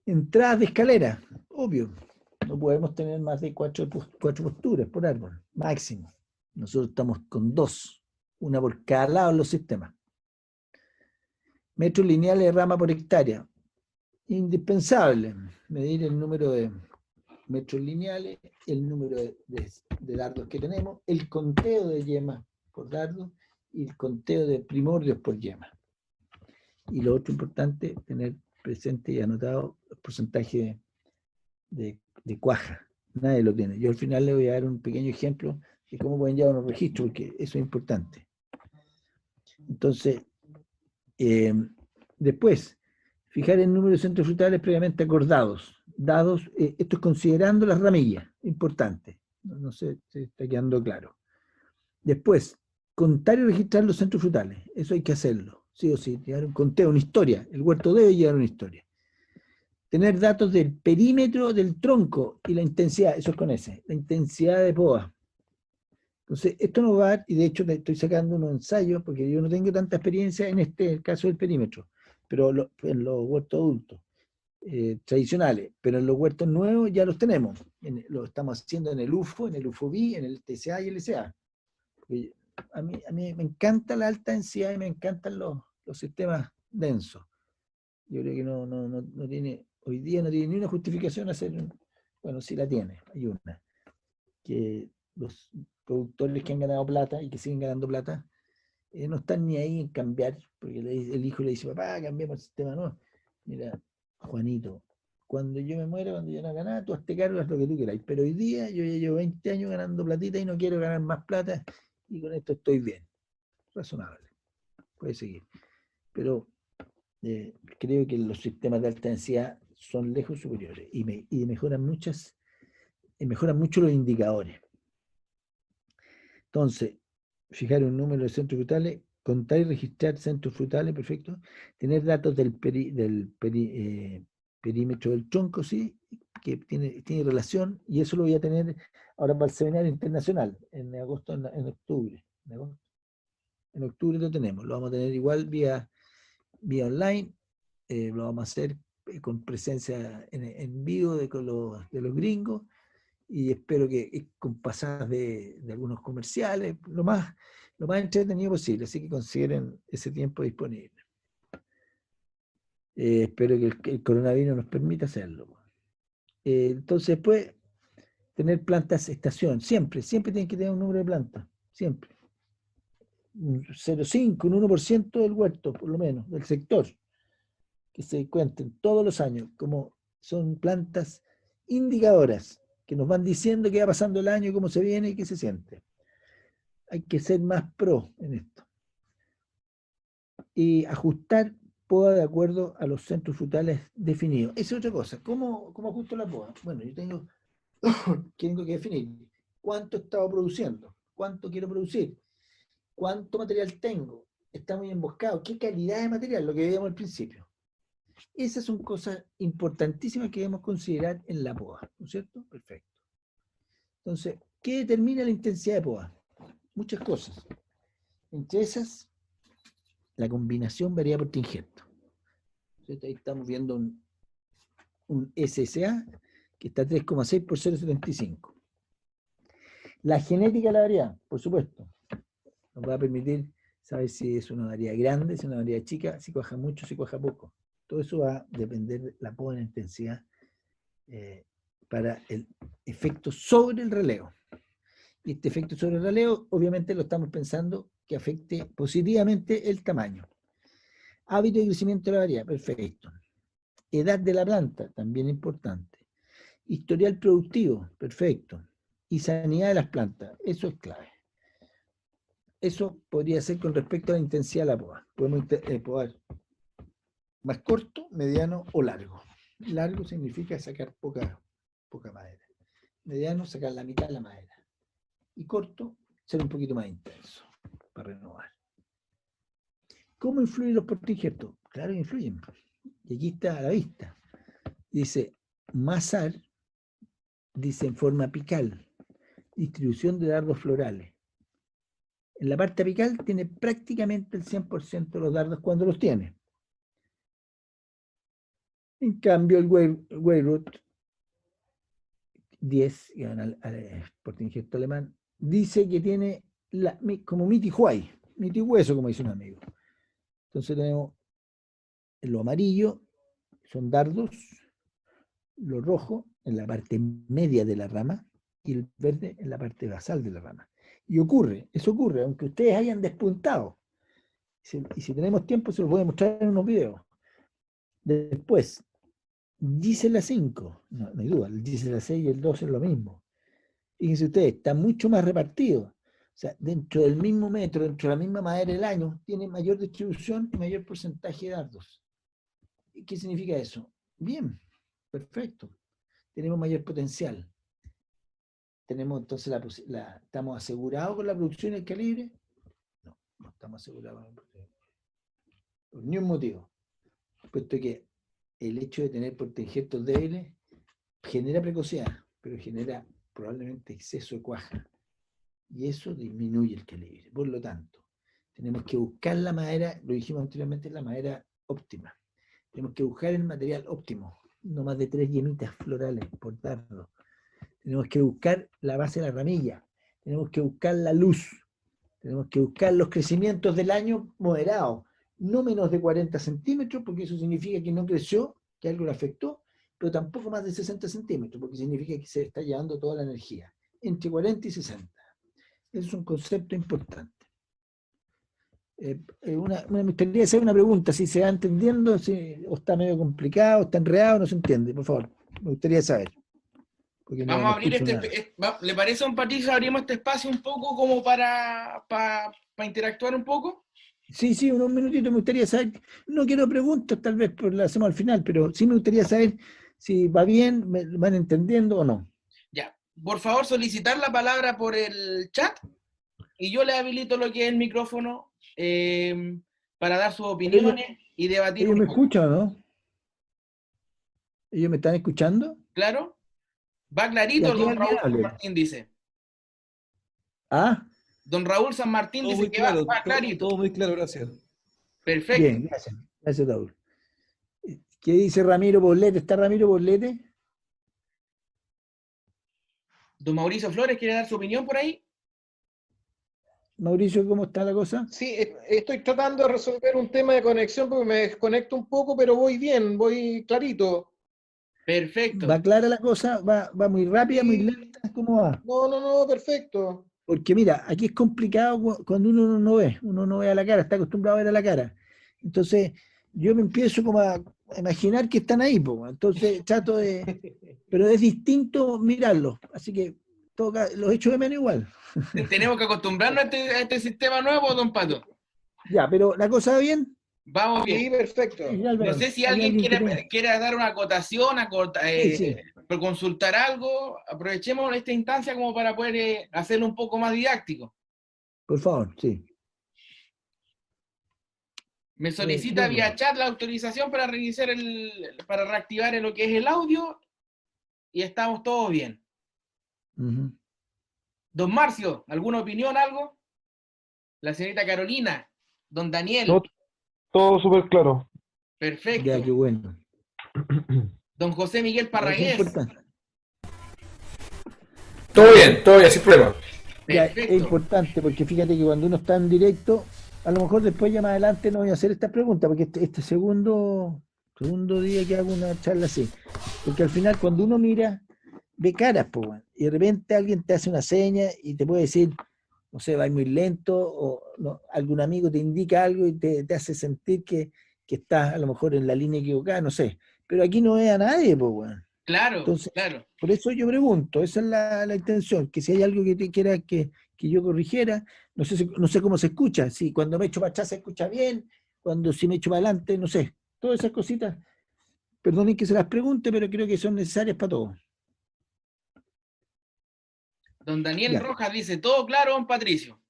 Entradas de escalera, obvio. No podemos tener más de 4 posturas por árbol, máximo. Nosotros estamos con 2, una por cada lado en los sistemas. Metros lineales de rama por hectárea. Indispensable medir el número de metros lineales, el número de dardos que tenemos, el conteo de yemas por dardo y el conteo de primordios por yema. Y lo otro importante, tener presente y anotado el porcentaje de cuaja. Nadie lo tiene. Yo al final le voy a dar un pequeño ejemplo de cómo pueden llevar unos registros, porque eso es importante. Entonces, después, fijar el número de centros frutales previamente acordados. Dados, esto es considerando las ramillas, importante. No sé si está quedando claro. Después, contar y registrar los centros frutales. Eso hay que hacerlo, sí o sí. Llevar un conteo, una historia. El huerto debe llevar una historia. Tener datos del perímetro del tronco y la intensidad, eso es con ese, la intensidad de poda. Entonces, esto nos va a dar, y de hecho estoy sacando unos ensayos, porque yo no tengo tanta experiencia en este caso del perímetro, pero en los huertos adultos tradicionales, pero en los huertos nuevos ya los tenemos. Lo estamos haciendo en el UFO, en el UFO-B, en el TCA y el LCA. A mí me encanta la alta densidad y me encantan los sistemas densos. Yo creo que no tiene, hoy día no tiene ni una justificación hacer, bueno, sí la tiene, hay una, que los productores que han ganado plata y que siguen ganando plata, no están ni ahí en cambiar, porque el hijo le dice, papá, cambiamos el sistema, no. Mira, Juanito, cuando yo me muera, cuando yo no haga nada, tú hazte cargo, haz lo que tú queráis, pero hoy día yo ya llevo 20 años ganando platita y no quiero ganar más plata, y con esto estoy bien, razonable, puede seguir. Pero creo que los sistemas de alta densidad son lejos superiores y mejoran mucho los indicadores. Entonces, fijar un número de centros frutales, contar y registrar centros frutales, perfecto. Tener datos del perímetro del tronco, sí, que tiene relación, y eso lo voy a tener ahora para el seminario internacional, en agosto, en octubre. En octubre lo tenemos, lo vamos a tener igual vía online, lo vamos a hacer con presencia en vivo de los gringos, y espero que con pasadas de algunos comerciales, lo más entretenido posible, así que consideren ese tiempo disponible. Espero que el coronavirus nos permita hacerlo. Entonces, pues, tener plantas estación, siempre tienen que tener un número de plantas, siempre. Un 0,5, un 1% del huerto, por lo menos, del sector, que se cuenten todos los años, como son plantas indicadoras, que nos van diciendo qué va pasando el año, cómo se viene y qué se siente. Hay que ser más pro en esto. Y ajustar poda de acuerdo a los centros frutales definidos. Esa es otra cosa. ¿Cómo ajusto la poda? Bueno, yo tengo que definir cuánto he estado produciendo, cuánto quiero producir, cuánto material tengo, está muy emboscado, qué calidad de material, lo que veíamos al principio. Esas son cosas importantísimas que debemos considerar en la poda, ¿no es cierto? Perfecto. Entonces, ¿qué determina la intensidad de poda? Muchas cosas. Entre esas, la combinación varía por injerto. Ahí estamos viendo un SSA que está 3,6 por 0,75. La genética de la variedad, por supuesto, nos va a permitir saber si es una variedad grande, si es una variedad chica, si cuaja mucho, si cuaja poco. Todo eso va a depender de la poda en intensidad para el efecto sobre el relevo. Y este efecto sobre el relevo, obviamente lo estamos pensando que afecte positivamente el tamaño. Hábito de crecimiento de la variedad, perfecto. Edad de la planta, también importante. Historial productivo, perfecto. Y sanidad de las plantas, eso es clave. Eso podría ser con respecto a la intensidad de la poda. Podemos podar más corto, mediano o largo. Largo significa sacar poca madera. Mediano, sacar la mitad de la madera. Y corto, ser un poquito más intenso para renovar. ¿Cómo influyen los portainjertos? Claro que influyen. Y aquí está a la vista. Dice, masar, dice en forma apical, distribución de dardos florales. En la parte apical tiene prácticamente el 100% de los dardos cuando los tiene. En cambio, el Weyrauth 10, al portainjerto alemán, dice que tiene como miti-huay, miti-hueso, como dice un amigo. Entonces tenemos lo amarillo, son dardos, lo rojo en la parte media de la rama y el verde en la parte basal de la rama. Y eso ocurre, aunque ustedes hayan despuntado. Y si tenemos tiempo, se los voy a mostrar en unos videos. Después, Gisela 5, no hay duda, el Gisela 6 y el 2 es lo mismo. Fíjense ustedes, está mucho más repartido. O sea, dentro del mismo metro, dentro de la misma madera del año, tiene mayor distribución y mayor porcentaje de dardos. ¿Qué significa eso? Bien, perfecto. Tenemos mayor potencial. Tenemos entonces ¿estamos asegurados con la producción y el calibre? No, no estamos asegurados por ni un motivo. Puesto que el hecho de tener portainjertos débiles genera precocidad, pero genera probablemente exceso de cuaja. Y eso disminuye el calibre. Por lo tanto, tenemos que buscar la madera, lo dijimos anteriormente, la madera óptima. Tenemos que buscar el material óptimo, no más de 3 yemitas florales por dardo. Tenemos que buscar la base de la ramilla, tenemos que buscar la luz, tenemos que buscar los crecimientos del año moderados, no menos de 40 centímetros, porque eso significa que no creció, que algo le afectó, pero tampoco más de 60 centímetros, porque significa que se está llevando toda la energía, entre 40 y 60. Eso es un concepto importante. Me gustaría hacer una pregunta, si se va entendiendo, o está medio complicado, está enredado, no se entiende, por favor. Me gustaría saber. Vamos a abrir ¿le parece a don Patricio abrimos este espacio un poco como para interactuar un poco? Sí, unos minutitos me gustaría saber. No quiero preguntas, tal vez lo hacemos al final, pero sí me gustaría saber si va bien, me van entendiendo o no. Ya, por favor solicitar la palabra por el chat y yo le habilito lo que es el micrófono para dar sus opiniones y debatir ¿Ellos un me poco. escuchan o no? ¿Ellos me están escuchando? ¿Claro? Va clarito, Ya, que don alguien Raúl San hable. Martín dice. ¿Ah? Don Raúl San Martín Todo dice muy que claro, va clarito. todo muy claro, gracias. Perfecto. Bien, gracias. Gracias, Raúl. ¿Qué dice Ramiro Poblete? ¿Está Ramiro Poblete? Don Mauricio Flores, ¿quiere dar su opinión por ahí? Mauricio, ¿cómo está la cosa? Sí, estoy tratando de resolver un tema de conexión porque me desconecto un poco, pero voy bien, voy clarito. Perfecto. ¿Va clara la cosa? ¿Va muy rápida, muy Sí, lenta? ¿Cómo va? no, perfecto. Porque mira, aquí es complicado cuando uno no ve a la cara, está acostumbrado a ver a la cara. Entonces, yo me empiezo como a imaginar que están ahí, po. Entonces trato de, pero es distinto mirarlos, así que los echo de menos igual. Tenemos que acostumbrarnos a este sistema nuevo, don Pato. Ya, pero la cosa va bien. Vamos Sí, bien. perfecto. No Álvaro, sé si ¿hay alguien alguien que tenga? quiere dar una acotación, Sí, sí, consultar algo. Aprovechemos esta instancia como para poder hacerlo un poco más didáctico. por favor, sí. Me solicita Démosle. vía chat la autorización para para reactivar lo que es el audio y estamos todos bien. Ujú. Don Marcio, ¿alguna opinión, algo? La señorita Carolina, don No, Daniel, todo súper claro. Ya, perfecto. qué bueno. Don José Miguel Ya, qué Parragués, importante. Todo bien, sin problema. Ya, es perfecto. importante porque fíjate que cuando uno está en directo, a lo mejor después ya más adelante no voy a hacer esta pregunta, porque este segundo día que hago una charla así, porque al final cuando uno mira, ve caras, pues, weón, y de repente alguien te hace una seña y te puede decir, no sé, va muy lento, o no, algún amigo te indica algo y te hace sentir que estás a lo mejor en la línea equivocada, no sé, pero aquí no ve a nadie, pues, weón. Claro, Entonces, claro. por eso yo pregunto, esa es la intención, que si hay algo que te quiera que yo corrigiera, no sé cómo se escucha, si cuando me echo para atrás se escucha bien, cuando si me echo para adelante, no sé, todas esas cositas, perdonen que se las pregunte, pero creo que son necesarias para todos. Don Daniel Ya, Rojas dice, todo claro, don Patricio.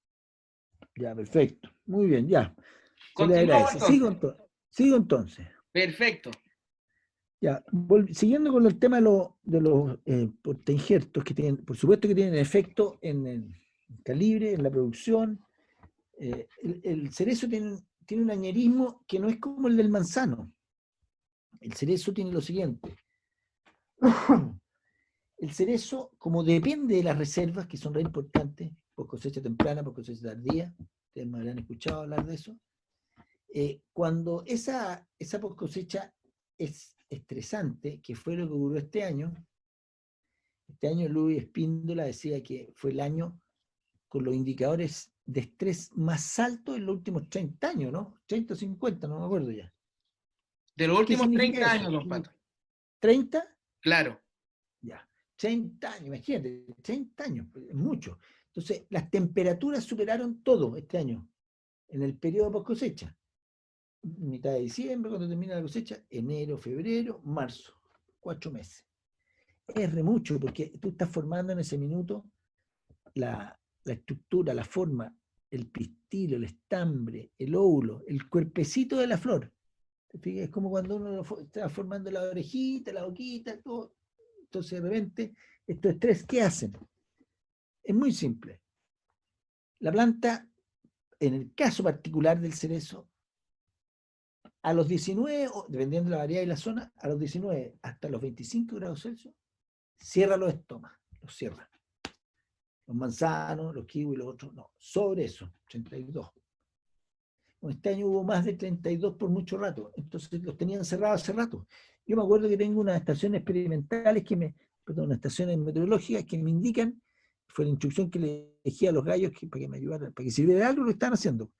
ya, perfecto, muy bien, ya, se le Continuamos agradece. entonces. Sigo entonces. Perfecto. Ya, siguiendo con el tema de los injertos que tienen, por supuesto que tienen efecto en el calibre, en la producción. El cerezo tiene un añerismo que no es como el del manzano. El cerezo tiene lo siguiente. El cerezo, como depende de las reservas, que son re importantes, por cosecha temprana, por cosecha tardía, ustedes me habrán escuchado hablar de eso, cuando esa post cosecha es estresante, que fue lo que ocurrió este año Luis Espíndola decía que fue el año con los indicadores de estrés más altos en los últimos 30 años, ¿no? 30 o 50, no me acuerdo ya. De los ¿Qué últimos significa 30 eso? años, don Pato. ¿30? Claro. Ya. 30 años, imagínate, 30 años, es mucho. Entonces, las temperaturas superaron todo este año, en el periodo post cosecha. Mitad de diciembre, cuando termina la cosecha, enero, febrero, marzo, 4 meses. Es re mucho, porque tú estás formando en ese minuto la estructura, la forma, el pistilo, el estambre, el óvulo, el cuerpecito de la flor. ¿Te fijas? Es como cuando uno está formando la orejita, la boquita, todo. Entonces, de repente, estos estrés, ¿qué hacen? Es muy simple. La planta, en el caso particular del cerezo, a los 19, dependiendo de la variedad y la zona, a los 19 hasta los 25 grados Celsius, cierra los estomas, los cierra. Los manzanos, los kiwis, los otros, no. Sobre eso, 32. Este año hubo más de 32 por mucho rato, entonces los tenían cerrados hace rato. Yo me acuerdo que tengo unas estaciones experimentales perdón, unas estaciones meteorológicas que me indican, fue la instrucción que le dejé a los gallos para que me ayudaran, para que sirviera de algo, lo están haciendo,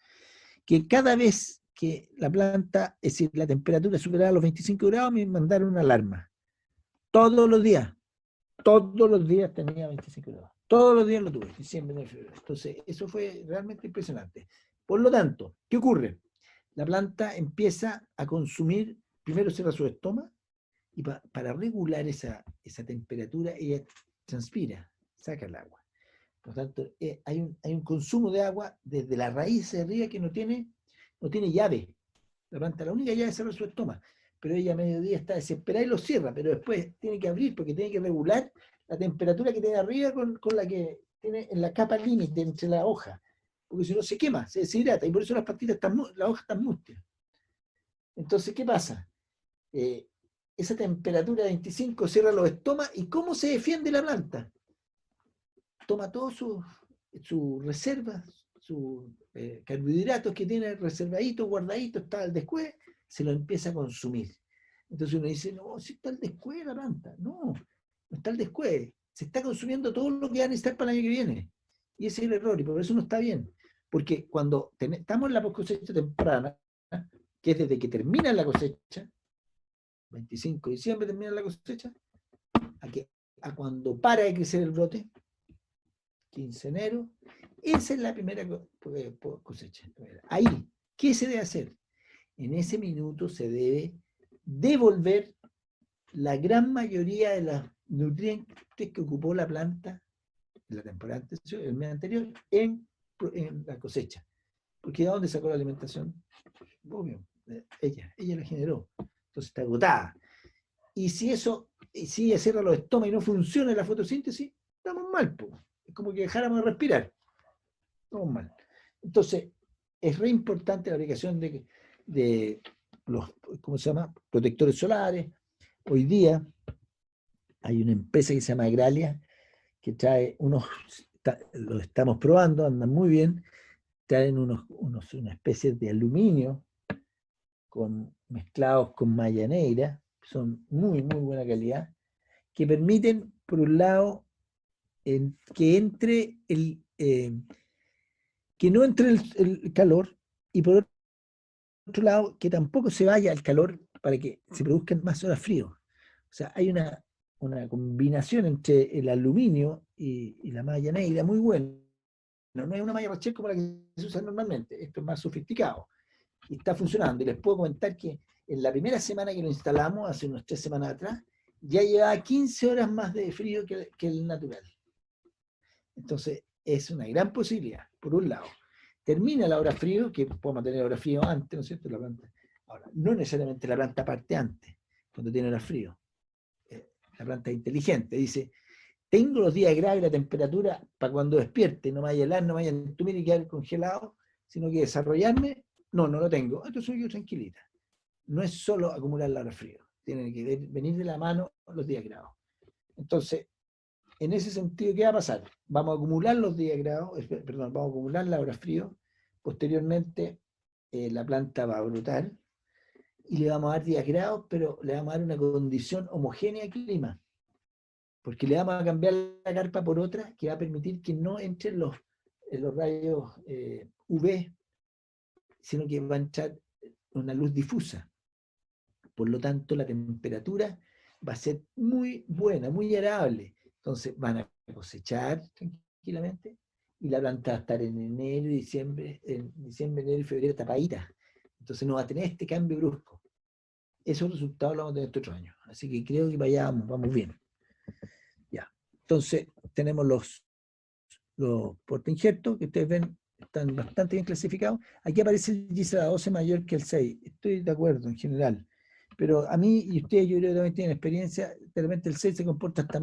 que cada vez que la planta, es decir, la temperatura superaba los 25 grados, me mandaron una alarma. Todos los días tenía 25 grados. Todos los días lo tuve, diciembre, enero, febrero. Entonces, eso fue realmente impresionante. Por lo tanto, ¿qué ocurre? La planta empieza a consumir, primero cierra su estómago, y para regular esa temperatura, ella transpira, saca el agua. Por lo tanto, hay un consumo de agua desde la raíz de arriba que no tiene llave. La planta, la única llave es cerrar su estómago. Pero ella a mediodía está desesperada y lo cierra, pero después tiene que abrir porque tiene que regular la temperatura que tiene arriba con la que tiene en la capa límite entre la hoja. Porque si no se quema, se deshidrata y por eso las hojas están mustias. Entonces, ¿qué pasa? Esa temperatura de 25 cierra los estomas y ¿cómo se defiende la planta? toma todos sus reservas, sus carbohidratos que tiene reservaditos, guardaditos, está al después, se lo empieza a consumir. Entonces uno dice, no, si está al después la planta. No, no está al después. Se está consumiendo todo lo que va a necesitar para el año que viene. Y ese es el error, y por eso no está bien. Porque cuando estamos en la cosecha temprana, que es desde que termina la cosecha, 25 de diciembre termina la cosecha, a cuando para de crecer el brote, 15 de enero, esa es la primera cosecha. Ahí, ¿qué se debe hacer? En ese minuto se debe devolver la gran mayoría de los nutrientes que ocupó la planta en la temporada anterior, el mes anterior, en la cosecha. Porque ¿de dónde sacó la alimentación? Obvio, ella la generó. Entonces está agotada. Y si ella cierra los estómagos y no funciona la fotosíntesis, estamos mal, po. Es como que dejáramos de respirar. Estamos mal. Entonces, es re importante la aplicación de los, ¿cómo se llama? Protectores solares. Hoy día hay una empresa que se llama Agralia, que trae los estamos probando, andan muy bien, traen una especie de aluminio mezclados con malla negra, son muy, muy buena calidad, que permiten, por un lado, que entre que no entre el calor, y por otro lado, que tampoco se vaya el calor para que se produzcan más horas frío. O sea, hay una combinación entre el aluminio y la malla negra muy buena. No es una malla Rocher como la que se usa normalmente, esto es más sofisticado y está funcionando. Y les puedo comentar que en la primera semana que lo instalamos, hace unas 3 semanas atrás, ya llevaba 15 horas más de frío que el natural. Entonces, es una gran posibilidad, por un lado. Termina la hora frío, que podemos tener hora frío antes, ¿no es cierto? La planta. Ahora, no necesariamente la planta parte antes, cuando tiene hora frío. La planta es inteligente, dice, tengo los días graves y la temperatura para cuando despierte, no me vaya a helar, no me vaya a entumir y quedar congelado, sino que desarrollarme, no lo tengo. Entonces yo tranquilita. No es solo acumular la hora frío, tienen que venir de la mano los días graves. Entonces, en ese sentido, ¿qué va a pasar? Vamos a acumular los días grados, vamos a acumular la hora frío, posteriormente la planta va a brotar y le vamos a dar días grados, pero le vamos a dar una condición homogénea al clima, porque le vamos a cambiar la carpa por otra que va a permitir que no entren los rayos UV, sino que va a entrar una luz difusa. Por lo tanto, la temperatura va a ser muy buena, muy agradable. Entonces van a cosechar tranquilamente y la planta va a estar en enero y diciembre, enero y febrero tapadita. Entonces no va a tener este cambio brusco. Esos resultados los vamos a tener este otro año. Así que creo que vamos bien. Ya. Entonces tenemos los portainjertos que ustedes ven, están bastante bien clasificados. Aquí aparece el Gisela 12 mayor que el 6. Estoy de acuerdo en general. Pero a mí, y ustedes yo creo que también tienen experiencia, de repente el 6 se comporta hasta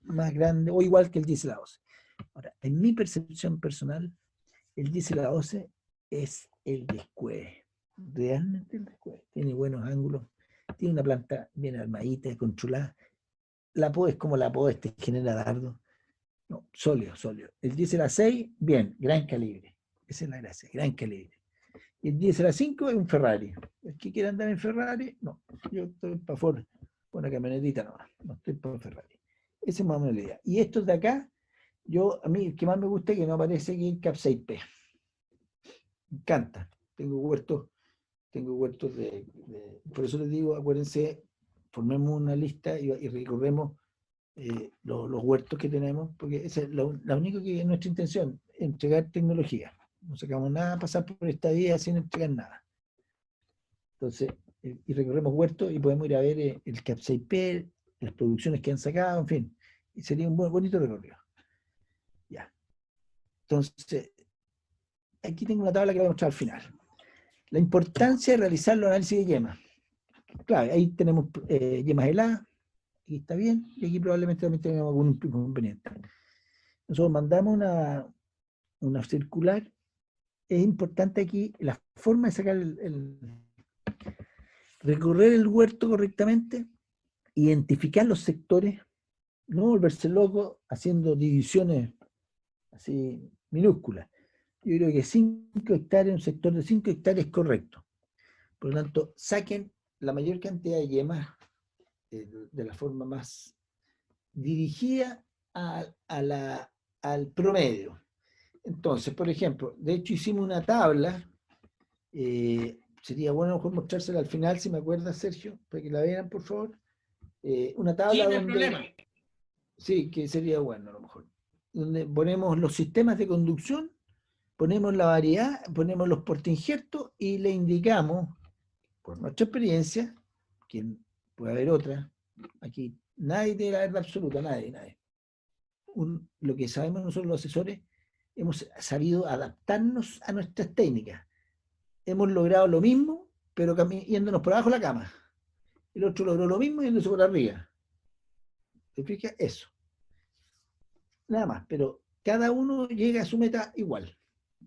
más grande, o igual que el Gisela 12. Ahora, en mi percepción personal, el Gisela 12 es el descueve. Realmente el descueve. Tiene buenos ángulos, tiene una planta bien armadita, controlada. La poda es como la poda, genera dardo. No, sólido. El Gisela 6, bien, gran calibre. Esa es la gracia, gran calibre. Y el Gisela 5 es un Ferrari. El que quiera andar en Ferrari, no. Yo estoy para Ford, una camionetita no estoy para Ferrari. Esa es más o menos la idea. Y estos de acá, a mí el que más me gusta es que no aparece aquí el Cap 6P. Me encanta. Tengo huertos por eso les digo, acuérdense, formemos una lista y recorremos los huertos que tenemos, porque esa es la única que es nuestra intención, entregar tecnología. No sacamos nada, pasar por esta vía sin entregar nada. Entonces, y recorremos huertos y podemos ir a ver el Cap 6P, las producciones que han sacado, en fin, y sería un bonito recorrido. Ya. Entonces, aquí tengo una tabla que voy a mostrar al final. La importancia de realizar los análisis de yemas. Claro, ahí tenemos yemas heladas, aquí está bien, y aquí probablemente también tenemos algún inconveniente. Nosotros mandamos una circular. Es importante aquí la forma de sacar recorrer el huerto correctamente, identificar los sectores No volverse loco haciendo divisiones así minúsculas. Yo creo que 5 hectáreas, un sector de 5 hectáreas es correcto. Por lo tanto, saquen la mayor cantidad de yemas de la forma más dirigida al promedio. Entonces, por ejemplo, de hecho hicimos una tabla, sería bueno mejor mostrársela al final, si me acuerdas, Sergio, para que la vean, por favor. Una Sí, tabla no hay donde... problema. Sí, que sería bueno a lo mejor. Donde ponemos los sistemas de conducción, ponemos la variedad, ponemos los portainjertos y le indicamos, por nuestra experiencia, que puede haber otra, aquí nadie tiene la verdad absoluta, nadie. Lo que sabemos nosotros los asesores, hemos sabido adaptarnos a nuestras técnicas. Hemos logrado lo mismo, pero yéndonos por abajo de la cama. El otro logró lo mismo yéndose por arriba. ¿Te fijas? Eso. Nada más, pero cada uno llega a su meta igual.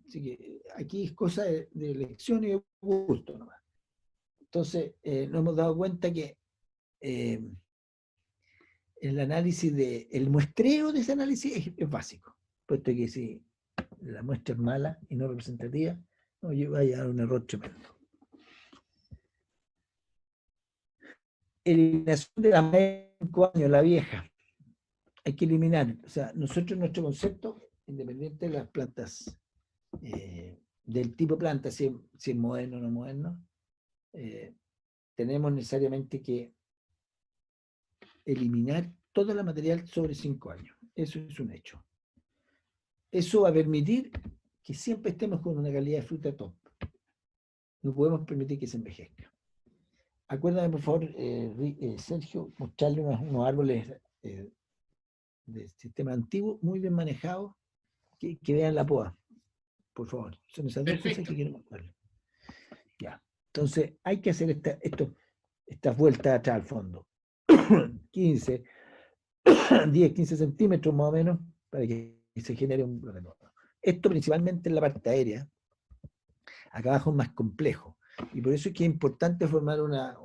Así que aquí es cosa de elección y de gusto nomás. Entonces, nos hemos dado cuenta que el análisis el muestreo de ese análisis es básico, puesto que si la muestra es mala y no representativa, no vaya a dar un error tremendo. Eliminación de la más de 5 años, la vieja. Hay que eliminar. O sea, nosotros, nuestro concepto, independiente de las plantas, del tipo de planta, si es moderno o no moderno, tenemos necesariamente que eliminar todo el material sobre 5 años. Eso es un hecho. Eso va a permitir que siempre estemos con una calidad de fruta top. No podemos permitir que se envejezca. Acuérdame, por favor, Sergio, mostrarle unos árboles de sistema antiguo, muy bien manejados, que vean la poda, por favor. Son esas dos cosas que quiero mostrarles. Ya. Entonces, hay que hacer estas vueltas atrás al fondo. 15, 10, 15 centímetros más o menos, para que se genere un retorno. Esto principalmente en la parte aérea. Acá abajo es más complejo. Y por eso es que es importante formar una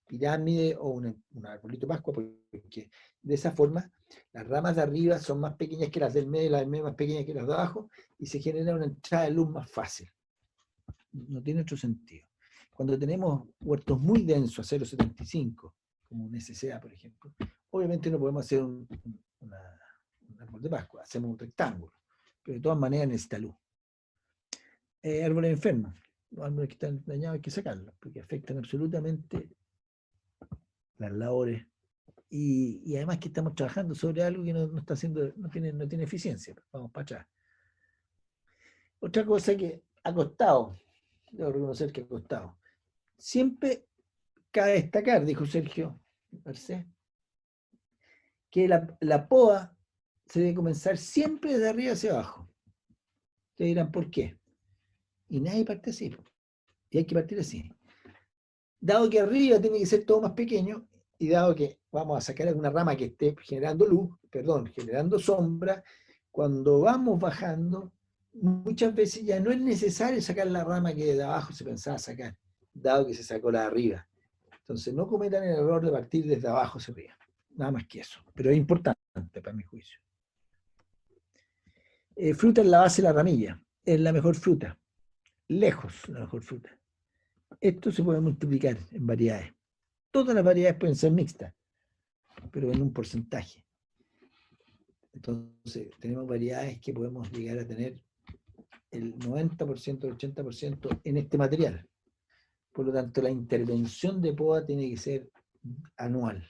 pirámide o un arbolito de Pascua, porque de esa forma las ramas de arriba son más pequeñas que las del medio, las del medio más pequeñas que las de abajo, y se genera una entrada de luz más fácil. No tiene otro sentido. Cuando tenemos huertos muy densos, a 0,75, como un SCA, por ejemplo, obviamente no podemos hacer un árbol de Pascua, hacemos un rectángulo, pero de todas maneras necesita luz. Árboles enfermos, los árboles que están dañados hay que sacarlos, porque afectan absolutamente las labores, y además que estamos trabajando sobre algo que no está haciendo, no tiene eficiencia. Vamos para atrás. Otra cosa que ha costado, debo reconocer que ha costado. Siempre cabe destacar, dijo Sergio Merced, que la poda se debe comenzar siempre de arriba hacia abajo. Ustedes dirán, ¿por qué? Y nadie parte así. Y hay que partir así. Dado que arriba tiene que ser todo más pequeño, y dado que vamos a sacar alguna rama que esté generando sombra, cuando vamos bajando, muchas veces ya no es necesario sacar la rama que de abajo se pensaba sacar, dado que se sacó la de arriba. Entonces no cometan el error de partir desde abajo hacia arriba. Nada más que eso. Pero es importante para mi juicio. Fruta en la base de la ramilla. Es la mejor fruta. Lejos la mejor fruta. Esto se puede multiplicar en variedades. Todas las variedades pueden ser mixtas, pero en un porcentaje. Entonces, tenemos variedades que podemos llegar a tener el 90%, el 80% en este material. Por lo tanto, la intervención de poda tiene que ser anual.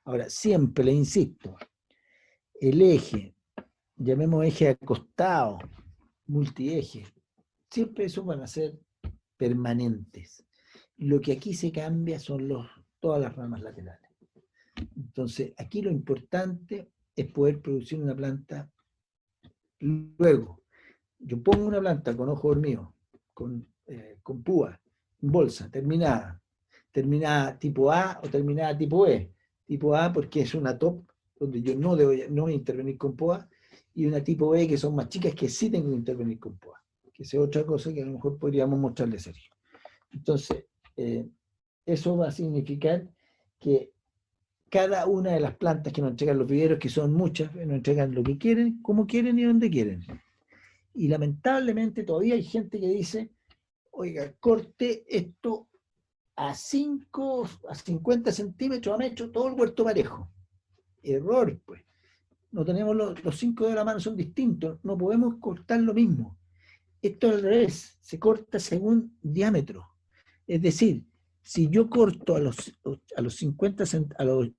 Ahora, siempre le insisto, el eje, llamemos eje acostado, multieje, siempre esos van a ser permanentes. Lo que aquí se cambia son todas las ramas laterales. Entonces, aquí lo importante es poder producir una planta. Luego, yo pongo una planta con ojo dormido, con púa, en bolsa, terminada tipo A o terminada tipo E. Tipo A porque es una top, donde yo no voy a intervenir con púa, y una tipo E que son más chicas que sí tengo que intervenir con púa, que es otra cosa que a lo mejor podríamos mostrarle a Sergio. Entonces, eso va a significar que cada una de las plantas que nos entregan los viveros, que son muchas, nos entregan lo que quieren, como quieren y donde quieren. Y lamentablemente todavía hay gente que dice, oiga, corte esto a 50 centímetros, a metro, todo el huerto parejo. Error, pues. No tenemos los 5 de la mano, son distintos, no podemos cortar lo mismo. Esto al revés, se corta según diámetro. Es decir, si yo corto a los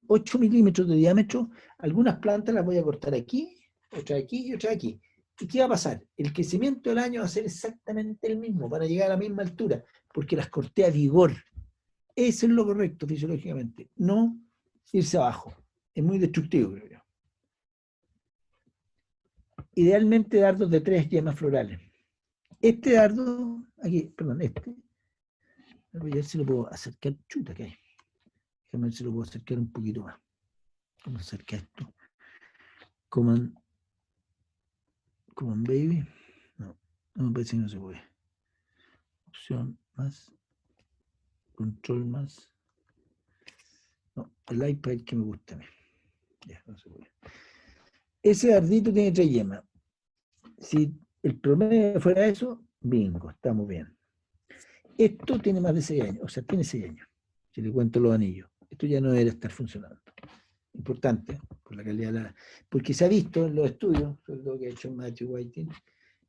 8 milímetros de diámetro, algunas plantas las voy a cortar aquí, otra aquí y otra aquí. ¿Y qué va a pasar? El crecimiento del año va a ser exactamente el mismo, para llegar a la misma altura, porque las corté a vigor. Eso es lo correcto fisiológicamente, no irse abajo. Es muy destructivo, creo yo. Idealmente dardos de 3 yemas florales. Este dardo, aquí, perdón, voy a ver si lo puedo acercar, chuta que hay. Déjame ver si lo puedo acercar un poquito más. Vamos a acercar esto. Command Baby. No me parece que no se puede. Opción más. Control más. No, el iPad que me gusta a mí. Ya, no se puede. Ese dardito tiene 3 yemas. Si el promedio fuera eso, bingo, estamos bien. Esto tiene más de 6 años, o sea, tiene 6 años. Si le cuento los anillos. Esto ya no debería estar funcionando. Importante, por la calidad de la... Porque se ha visto en los estudios, sobre todo que ha hecho Matthew Whiting,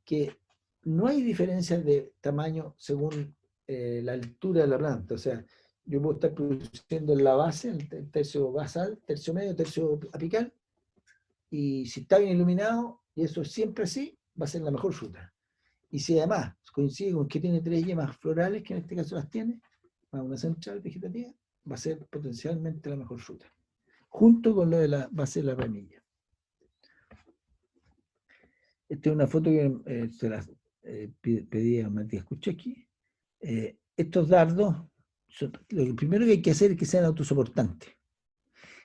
que no hay diferencias de tamaño según la altura de la planta. O sea, yo puedo estar produciendo en la base, el tercio basal, tercio medio, tercio apical, y si está bien iluminado, y eso es siempre así, va a ser la mejor fruta. Y si además coincide con que tiene 3 yemas florales, que en este caso las tiene, más una central vegetativa, va a ser potencialmente la mejor fruta, junto con lo de la base de la ramilla. Esta es una foto que se la pedí a Matías Kuczewski. Estos dardos, lo primero que hay que hacer es que sean autosoportantes.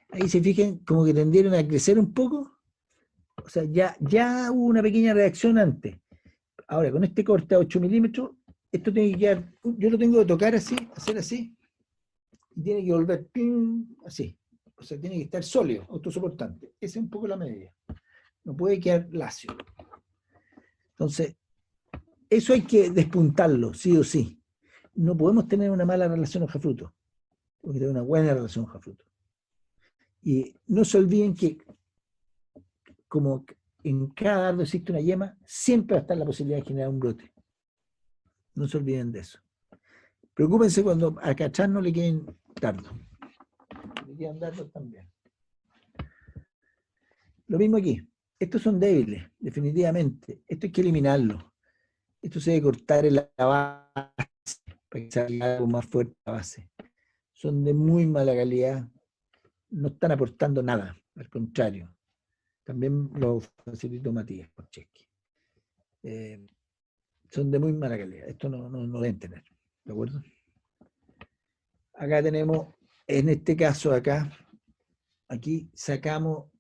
Ahí se fijan como que tendieron a crecer un poco. O sea, ya hubo una pequeña reacción antes. Ahora, con este corte a 8 milímetros, esto tiene que quedar, yo lo tengo que tocar así, hacer así, y tiene que volver así. O sea, tiene que estar sólido, autosoportante. Esa es un poco la medida. No puede quedar lacio. Entonces, eso hay que despuntarlo, sí o sí. No podemos tener una mala relación hoja-fruto. Tenemos que tener una buena relación hoja-fruto. Y no se olviden que, como en cada dardo existe una yema, siempre va a estar la posibilidad de generar un brote. No se olviden de eso. Preocúpense cuando a cachar no le queden dardos. Le quedan dardos también. Lo mismo aquí. Estos son débiles, definitivamente. Esto hay que eliminarlo. Esto se debe cortar en la base para que salga algo más fuerte la base. Son de muy mala calidad. No están aportando nada. Al contrario. También lo facilitó Matías Kuczewski. Son de muy mala calidad. Esto no deben tener. ¿De acuerdo? Acá tenemos, en este caso acá, aquí sacamos,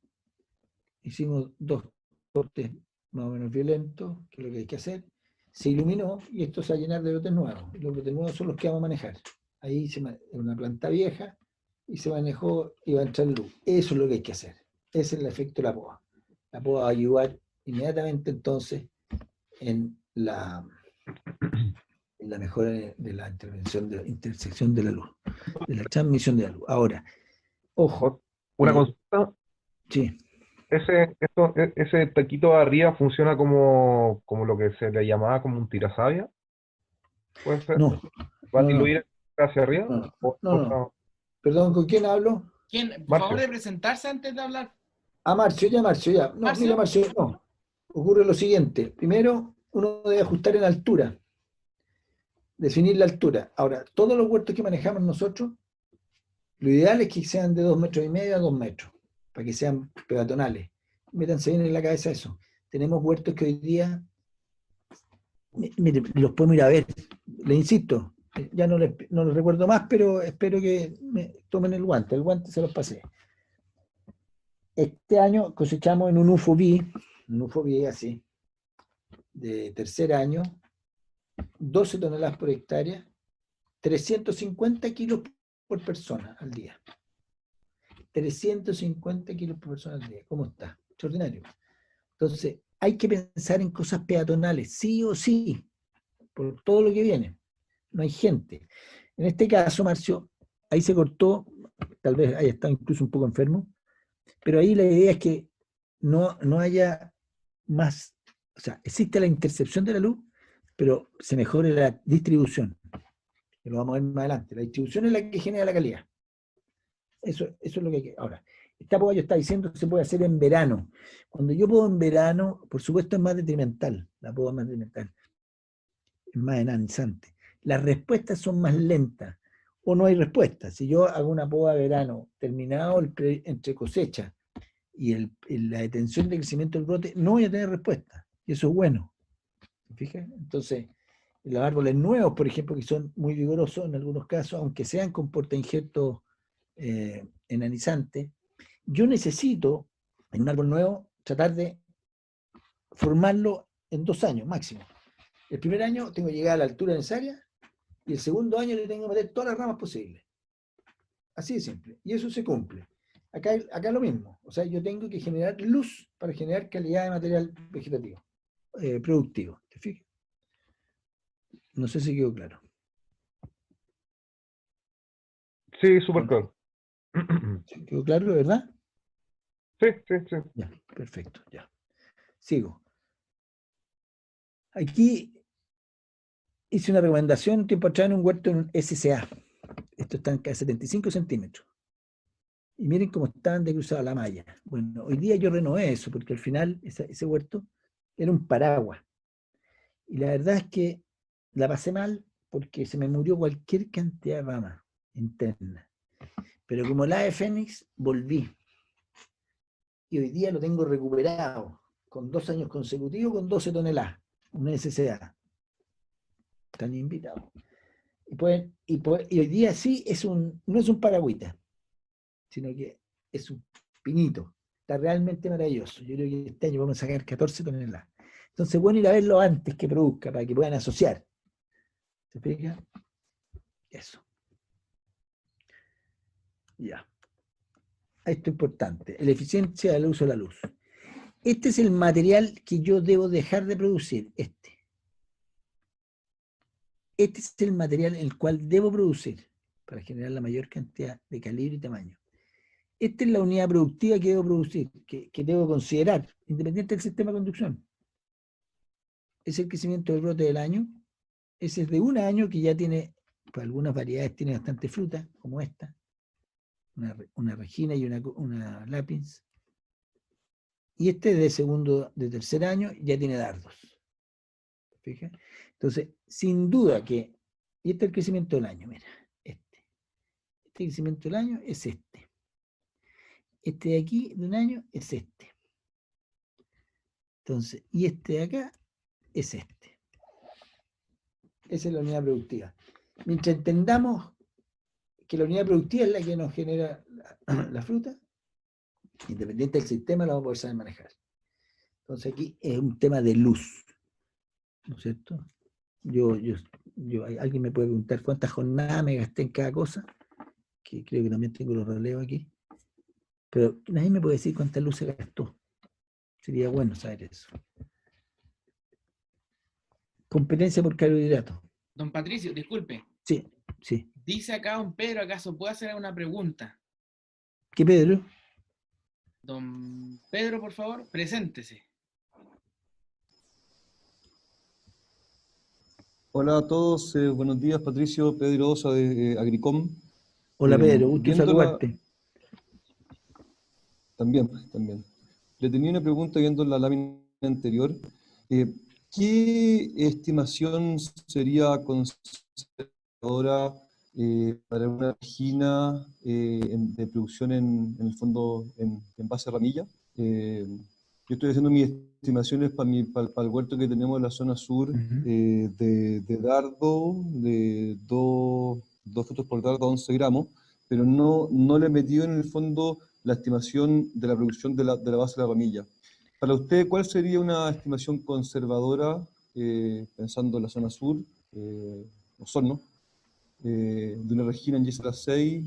hicimos 2 cortes más o menos violentos, que es lo que hay que hacer. Se iluminó y esto se va a llenar de brotes nuevos. Y los brotes nuevos son los que vamos a manejar. Ahí es una planta vieja y se manejó y va a entrar luz. Eso es lo que hay que hacer. Ese es el efecto de la poda. La poda va a ayudar inmediatamente entonces en la mejora de la intervención, de la intersección de la luz, de la transmisión de la luz. Ahora, ojo. Una consulta. Sí. Ese taquito de arriba funciona como lo que se le llamaba como un tirasavia. ¿Puede ser? No. ¿Va a diluir hacia arriba? No. Perdón, ¿con quién hablo? ¿Quién? Por Marcio. favor de presentarse antes de hablar. Marcio, ya. No, ¿Marcio? mira, Marcio, no. Ocurre lo siguiente. Primero, uno debe ajustar en altura. Definir la altura. Ahora, todos los huertos que manejamos nosotros, lo ideal es que sean de 2,5 metros a 2 metros, para que sean peatonales. Métanse bien en la cabeza eso. Tenemos huertos que hoy día, mire, los podemos ir a ver. Le insisto, ya no los recuerdo más, pero espero que me tomen el guante se los pasé. Este año cosechamos en un UFO-B así, de tercer año, 12 toneladas por hectárea, 350 kilos por persona al día. 350 kilos por persona al día. ¿Cómo está? Extraordinario. Entonces, hay que pensar en cosas peatonales, sí o sí, por todo lo que viene. No hay gente. En este caso, Marcio, ahí se cortó, tal vez haya estado incluso un poco enfermo, pero ahí la idea es que no haya más, o sea, existe la intercepción de la luz, pero se mejore la distribución, que lo vamos a ver más adelante. La distribución es la que genera la calidad. Eso es lo que hay que... Ahora, esta poda yo está diciendo que se puede hacer en verano. Cuando yo podo en verano, por supuesto es más detrimental, la poda es más detrimental, es más enanizante. Las respuestas son más lentas, o no hay respuesta. Si yo hago una poda de verano, terminado entre cosecha y la detención de crecimiento del brote, no voy a tener respuesta. Y eso es bueno. ¿Fijas? Entonces, los árboles nuevos, por ejemplo, que son muy vigorosos en algunos casos, aunque sean con portainjertos enanizantes, yo necesito, en un árbol nuevo, tratar de formarlo en 2 años máximo. El primer año tengo que llegar a la altura necesaria y el segundo año le tengo que meter todas las ramas posibles. Así de simple. Y eso se cumple. Acá lo mismo. O sea, yo tengo que generar luz para generar calidad de material vegetativo, productivo. ¿Te fijas? No sé si quedó claro. Sí, súper claro. ¿Quedó claro, verdad? Sí, sí, sí. Ya, perfecto, ya. Sigo. Aquí hice una recomendación un tiempo atrás en un huerto en un SCA. Esto está en 75 centímetros. Y miren cómo estaban de cruzada la malla. Bueno, hoy día yo renové eso, porque al final ese huerto era un paraguas. Y la verdad es que la pasé mal porque se me murió cualquier cantidad de ramas internas. Pero como la de Fénix, volví. Y hoy día lo tengo recuperado, con 2 años consecutivos, con 12 toneladas, una SCA. Están invitados. Y hoy día sí no es un paragüita, sino que es un pinito. Está realmente maravilloso. Yo creo que este año vamos a sacar 14 toneladas. Entonces, bueno, ir a verlo antes que produzca, para que puedan asociar. ¿Se fija? Eso. Ya. Esto es importante. La eficiencia del uso de la luz. Este es el material que yo debo dejar de producir. Este es el material en el cual debo producir para generar la mayor cantidad de calibre y tamaño. Esta es la unidad productiva que debo producir, que debo considerar, independiente del sistema de conducción. Es el crecimiento del brote del año. Ese es de un año que ya tiene, pues algunas variedades tienen bastante fruta, como esta, una regina y una lapis. Y este es de tercer año, ya tiene dardos. ¿Fija? Entonces, sin duda que, y este es el crecimiento del año, mira, este crecimiento del año es este. Este de aquí, de un año, es este. Entonces, y este de acá es este. Esa es la unidad productiva. Mientras entendamos que la unidad productiva es la que nos genera la fruta, independiente del sistema, la vamos a poder saber manejar. Entonces aquí es un tema de luz, ¿no es cierto? Alguien me puede preguntar cuántas jornadas me gasté en cada cosa, que creo que también tengo los relevos aquí, pero nadie me puede decir cuánta luz se gastó. Sería bueno saber eso. Competencia por carbohidratos. Don Patricio, disculpe. Sí, sí. Dice acá don Pedro, ¿acaso puede hacer una pregunta? ¿Qué, Pedro? Don Pedro, por favor, preséntese. Hola a todos, buenos días, Patricio, Pedro Osa de Agricom. Hola, Pedro, gusto viendo saludarte. También. Le tenía una pregunta viendo la lámina anterior. ¿Qué estimación sería conservadora para una regina de producción en el fondo en base a ramilla? Yo estoy haciendo mis estimaciones para el huerto que tenemos en la zona sur, de dardo, de dos frutos por dardo a 11 gramos, pero no le he metido en el fondo la estimación de la producción de la base de la ramilla. Para usted, ¿cuál sería una estimación conservadora, pensando en la zona sur, Osorno, de una regina en Gisela 6,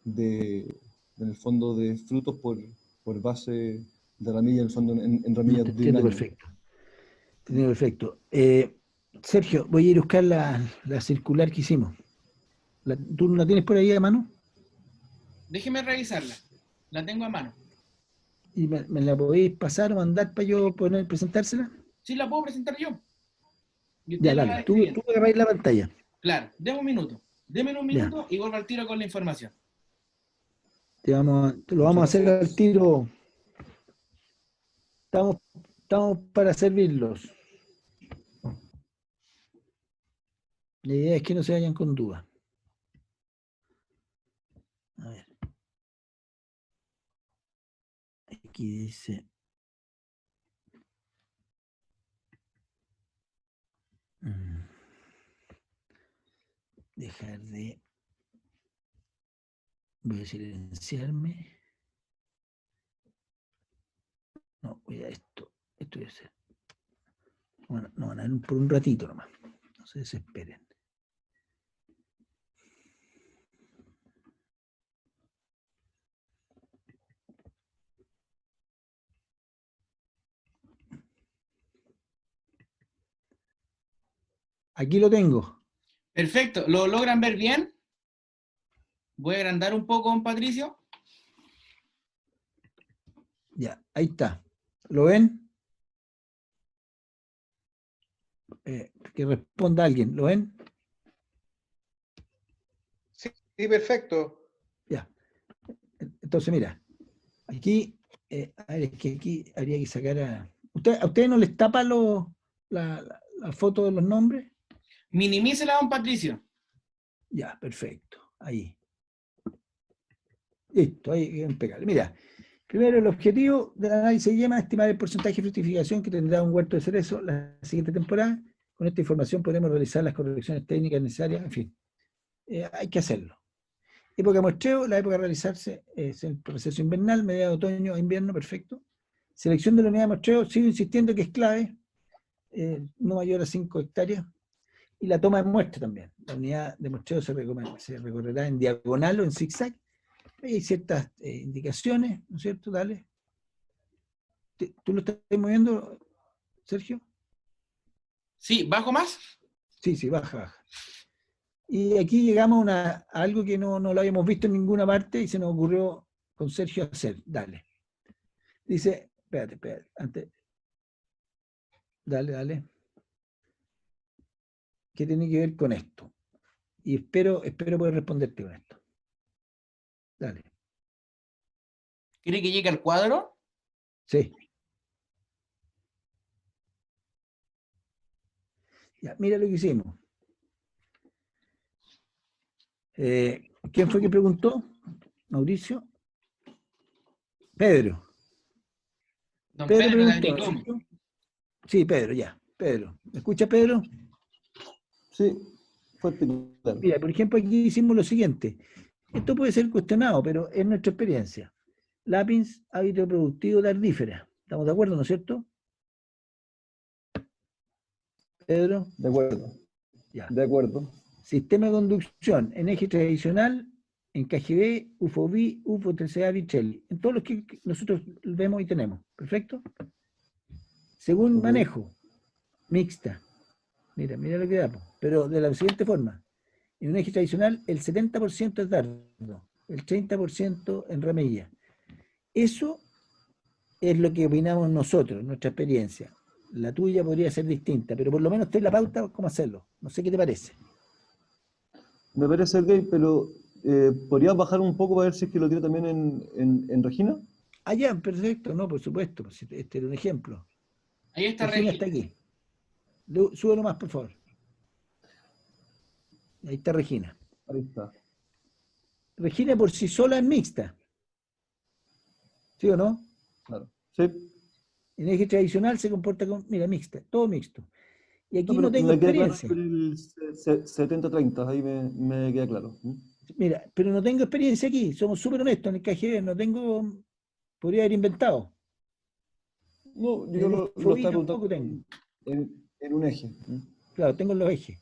en el fondo, de frutos por base de ramilla, en el fondo, en ramillas Te de un entiendo año. perfecto. Te entiendo perfecto. Sergio, voy a ir a buscar la circular que hicimos. ¿Tú la tienes por ahí a mano? Déjeme revisarla. La tengo a mano. ¿Y me la podéis pasar o mandar para yo poder presentársela? Sí, la puedo presentar yo. Y usted Ya, la va dale. Tú escribiendo. agarráis la pantalla. Claro, deme un minuto. Deme un Ya. minuto y vuelvo al tiro con la información. Te lo vamos a Muchas hacer gracias. al tiro. Estamos para servirlos. La idea es que no se vayan con dudas. A ver. Aquí dice. Dejar de. Voy a silenciarme. No, voy a esto. Esto voy a hacer. Bueno, no van a ver por un ratito nomás. No se desesperen. Aquí lo tengo. Perfecto. ¿Lo logran ver bien? Voy a agrandar un poco, don Patricio. Ya, ahí está. ¿Lo ven? Que responda alguien. ¿Lo ven? Sí, perfecto. Ya. Entonces, mira. Aquí, a ver, es que aquí habría que sacar a ustedes no les tapa la foto de los nombres? Minimícela, don Patricio. Ya, perfecto. Ahí. Listo, ahí impecable. Mira, primero el objetivo del análisis se llama estimar el porcentaje de fructificación que tendrá un huerto de cerezo la siguiente temporada. Con esta información podremos realizar las correcciones técnicas necesarias, en fin. Hay que hacerlo. Época de muestreo, la época de realizarse es el proceso invernal, mediado de otoño a invierno, perfecto. Selección de la unidad de muestreo, sigo insistiendo que es clave, no mayor a 5 hectáreas. Y la toma de muestra también. La unidad de muestreo se recorrerá en diagonal o en zigzag. Hay ciertas indicaciones, ¿no es cierto? Dale. ¿Tú lo estás moviendo, Sergio? Sí, ¿bajo más? Sí, baja, baja. Y aquí llegamos a algo que no lo habíamos visto en ninguna parte y se nos ocurrió con Sergio hacer. Dale. Dice, espérate, antes. Dale. ¿Qué tiene que ver con esto? Y espero poder responderte con esto. Dale. ¿Quiere que llegue al cuadro? Sí. Ya, mira lo que hicimos. ¿Quién fue que preguntó? ¿Mauricio? Pedro. Don Pedro Pedro de preguntó, ¿no es Agricom. cierto? Sí, Pedro, ya. Pedro. ¿Me escucha, Pedro? Sí, fue titular. Mira, por ejemplo, aquí hicimos lo siguiente. Esto puede ser cuestionado, pero es nuestra experiencia. Lápiz, hábito productivo tardífera. ¿Estamos de acuerdo, no es cierto? Pedro, De acuerdo. ya. De acuerdo. Sistema de conducción en eje tradicional, en KGB, UFO-B, UFO-TCA, Vichelli. En todos los que nosotros vemos y tenemos. ¿Perfecto? Según Ok. manejo, mixta. Mira lo que da. Pero de la siguiente forma. En un eje tradicional, el 70% es dardo, el 30% en ramilla. Eso es lo que opinamos nosotros, nuestra experiencia. La tuya podría ser distinta, pero por lo menos ten la pauta cómo hacerlo. No sé qué te parece. Me parece ok, pero ¿podrías bajar un poco para ver si es que lo tiene también en Regina? Ah, ya, perfecto, no, por supuesto. Este era un ejemplo. Ahí está Regina está Regina. aquí. Súbelo más, por favor. Ahí está Regina. Ahí está. Regina por sí sola es mixta. ¿Sí o no? Claro. Sí. En eje tradicional se comporta como, mira, mixta, todo mixto. Y aquí No, pero no tengo me queda claro experiencia. por el 70-30, ahí me queda claro. Mira, pero no tengo experiencia aquí. Somos súper honestos en el KGB. No tengo, podría haber inventado. No, En yo el lo FOI estaba tampoco preguntando tengo. en un eje. Claro, tengo los ejes.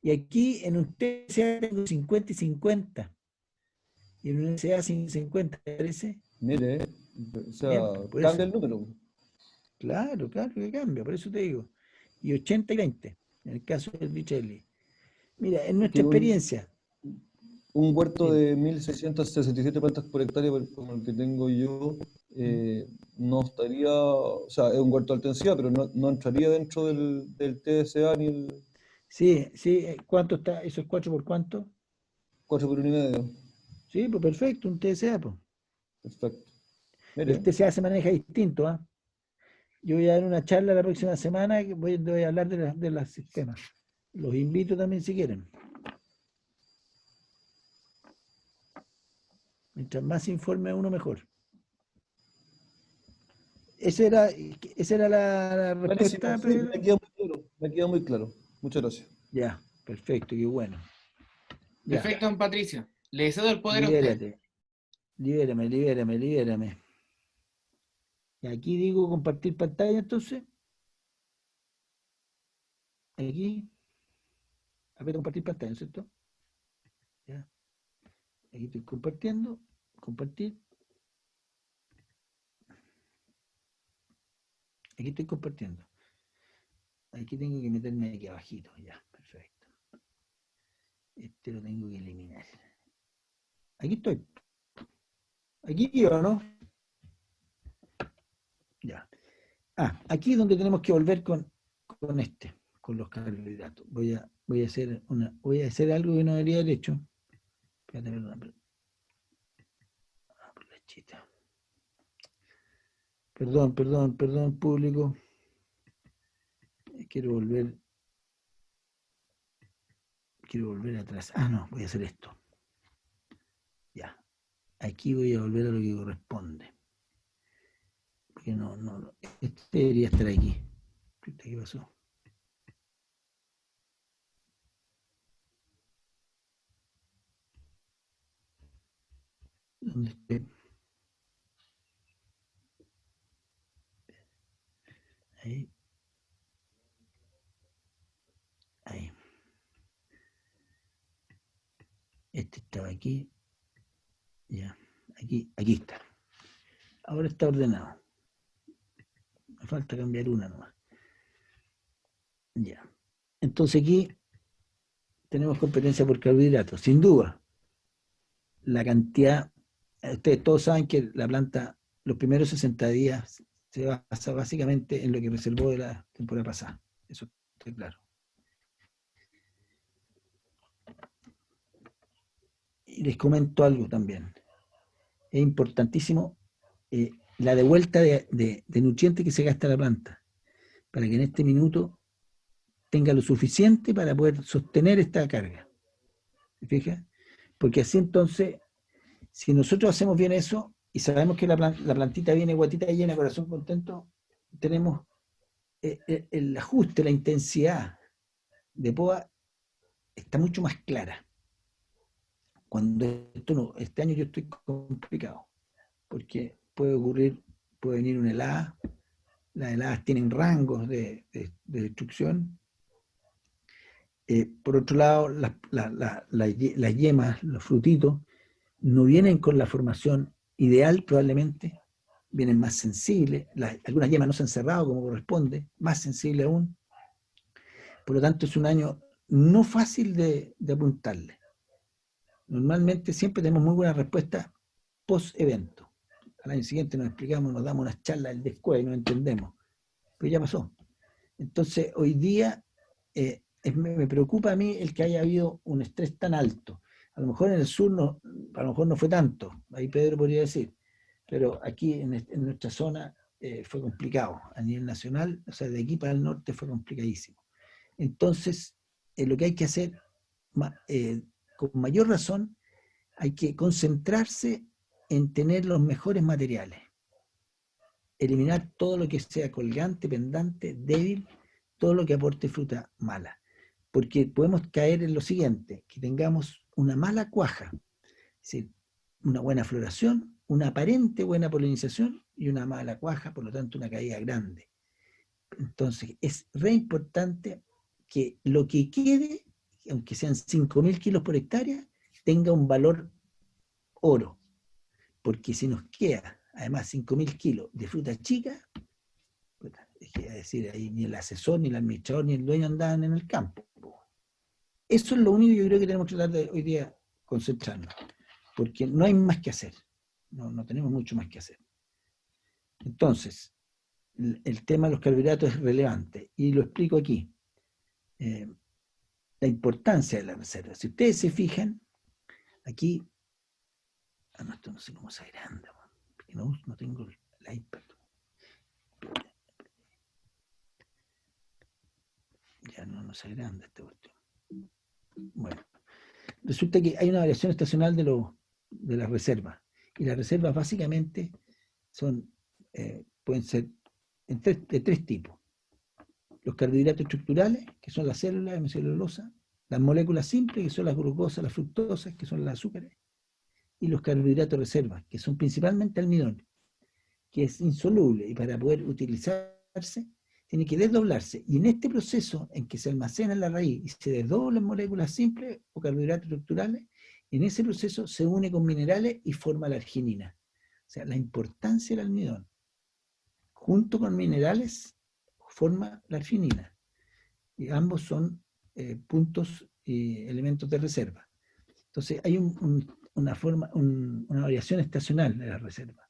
Y aquí en un TCA tengo 50 y 50. Y en un SA 50, ¿parece? Mire, o sea, Bien, por cambia eso. el número. Claro, claro que cambia, por eso te digo. Y 80 y 20, en el caso del Vichelli. Mira, en nuestra Que experiencia, un huerto dime. de 1.667 plantas por hectárea, como el que tengo yo, no estaría, o sea, es un huerto de alta densidad, pero no entraría dentro del TSA ni el Sí, sí, ¿cuánto está? ¿Eso es 4 por cuánto? 4 por 1,5. Sí, pues perfecto, un TSA, pues. Perfecto. El Mire, TSA se maneja distinto, ¿ah? Yo voy a dar una charla la próxima semana que voy a hablar de los sistemas. Los invito también si quieren. Mientras más informe uno, mejor. Esa era la buenísimo, respuesta, sí, Pedro. me queda muy claro, me queda muy claro. Muchas gracias. Ya, perfecto, qué bueno. Ya, Perfecto, don Patricio. Le cedo el poder a usted. libérate. Libérame, libérame, libérame. Y aquí digo compartir pantalla, entonces. Aquí. Aprieta compartir pantalla, ¿no es cierto? Ya. Aquí estoy compartiendo. Compartir. Aquí estoy compartiendo. Aquí tengo que meterme aquí abajito. Ya, perfecto. Este lo tengo que eliminar. Aquí estoy. Aquí yo, ¿no? Ya. Ah, aquí es donde tenemos que volver con con los carbohidratos. Voy a hacer algo que no debería haber hecho. Espérate, perdón. Por la chita. Perdón, público. Quiero volver atrás. Ah, no, voy a hacer esto. Ya. Aquí voy a volver a lo que corresponde. Porque no. Este debería estar aquí. ¿Qué pasó? ¿Dónde esté? Ahí. Ahí. Este estaba aquí. Ya. Aquí está. Ahora está ordenado. Me falta cambiar una nomás. Ya. Entonces aquí tenemos competencia por carbohidratos. Sin duda, la cantidad, ustedes todos saben que la planta, los primeros 60 días, se basa básicamente en lo que reservó de la temporada pasada. Eso está claro. Y les comento algo también. Es importantísimo la devuelta de nutrientes que se gasta la planta, para que en este minuto tenga lo suficiente para poder sostener esta carga. ¿Se fija? Porque así entonces, si nosotros hacemos bien eso y sabemos que la plantita viene guatita llena, corazón contento, tenemos el ajuste, la intensidad de poda está mucho más clara. Cuando este año yo estoy complicado, porque puede venir una helada, las heladas tienen rangos de destrucción. Por otro lado, las yemas, los frutitos, no vienen con la formación ideal probablemente, vienen más sensibles, algunas yemas no se han cerrado como corresponde, más sensible aún. Por lo tanto, es un año no fácil de apuntarle. Normalmente siempre tenemos muy buena respuesta post-evento. Al año siguiente nos explicamos, nos damos unas charlas del después y nos entendemos. Pero ya pasó. Entonces, hoy día me preocupa a mí el que haya habido un estrés tan alto. A lo mejor en el sur a lo mejor no fue tanto, ahí Pedro podría decir, pero aquí en nuestra zona fue complicado. A nivel nacional, o sea, de aquí para el norte fue complicadísimo. Entonces, lo que hay que hacer, con mayor razón, hay que concentrarse en tener los mejores materiales. Eliminar todo lo que sea colgante, pendante, débil, todo lo que aporte fruta mala. Porque podemos caer en lo siguiente, que tengamos una mala cuaja, es decir, una buena floración, una aparente buena polinización y una mala cuaja, por lo tanto una caída grande. Entonces es re importante que lo que quede, aunque sean 5.000 kilos por hectárea, tenga un valor oro. Porque si nos queda, además, 5.000 kilos de fruta chica, es decir, ahí ni el asesor, ni el administrador, ni el dueño andaban en el campo. Eso es lo único que yo creo que tenemos que tratar de hoy día concentrarnos, porque no hay más que hacer, no tenemos mucho más que hacer. Entonces, el tema de los carbohidratos es relevante, y lo explico aquí. La importancia de la reserva. Si ustedes se fijan, aquí, no, esto no sé cómo se agranda, porque no tengo el iPad. Ya no se agranda esta cuestión. Bueno, resulta que hay una variación estacional de las reservas, y las reservas básicamente pueden ser de tres tipos. Los carbohidratos estructurales, que son las células de hemicelulosa, las moléculas simples, que son las glucosas, las fructosas, que son las azúcares, y los carbohidratos reservas, que son principalmente almidón, que es insoluble, y para poder utilizarse tiene que desdoblarse. Y en este proceso en que se almacena en la raíz y se desdoblan moléculas simples o carbohidratos estructurales, en ese proceso se une con minerales y forma la arginina. O sea, la importancia del almidón, junto con minerales, forma la arginina. Y ambos son puntos y elementos de reserva. Entonces hay una variación estacional de la reserva,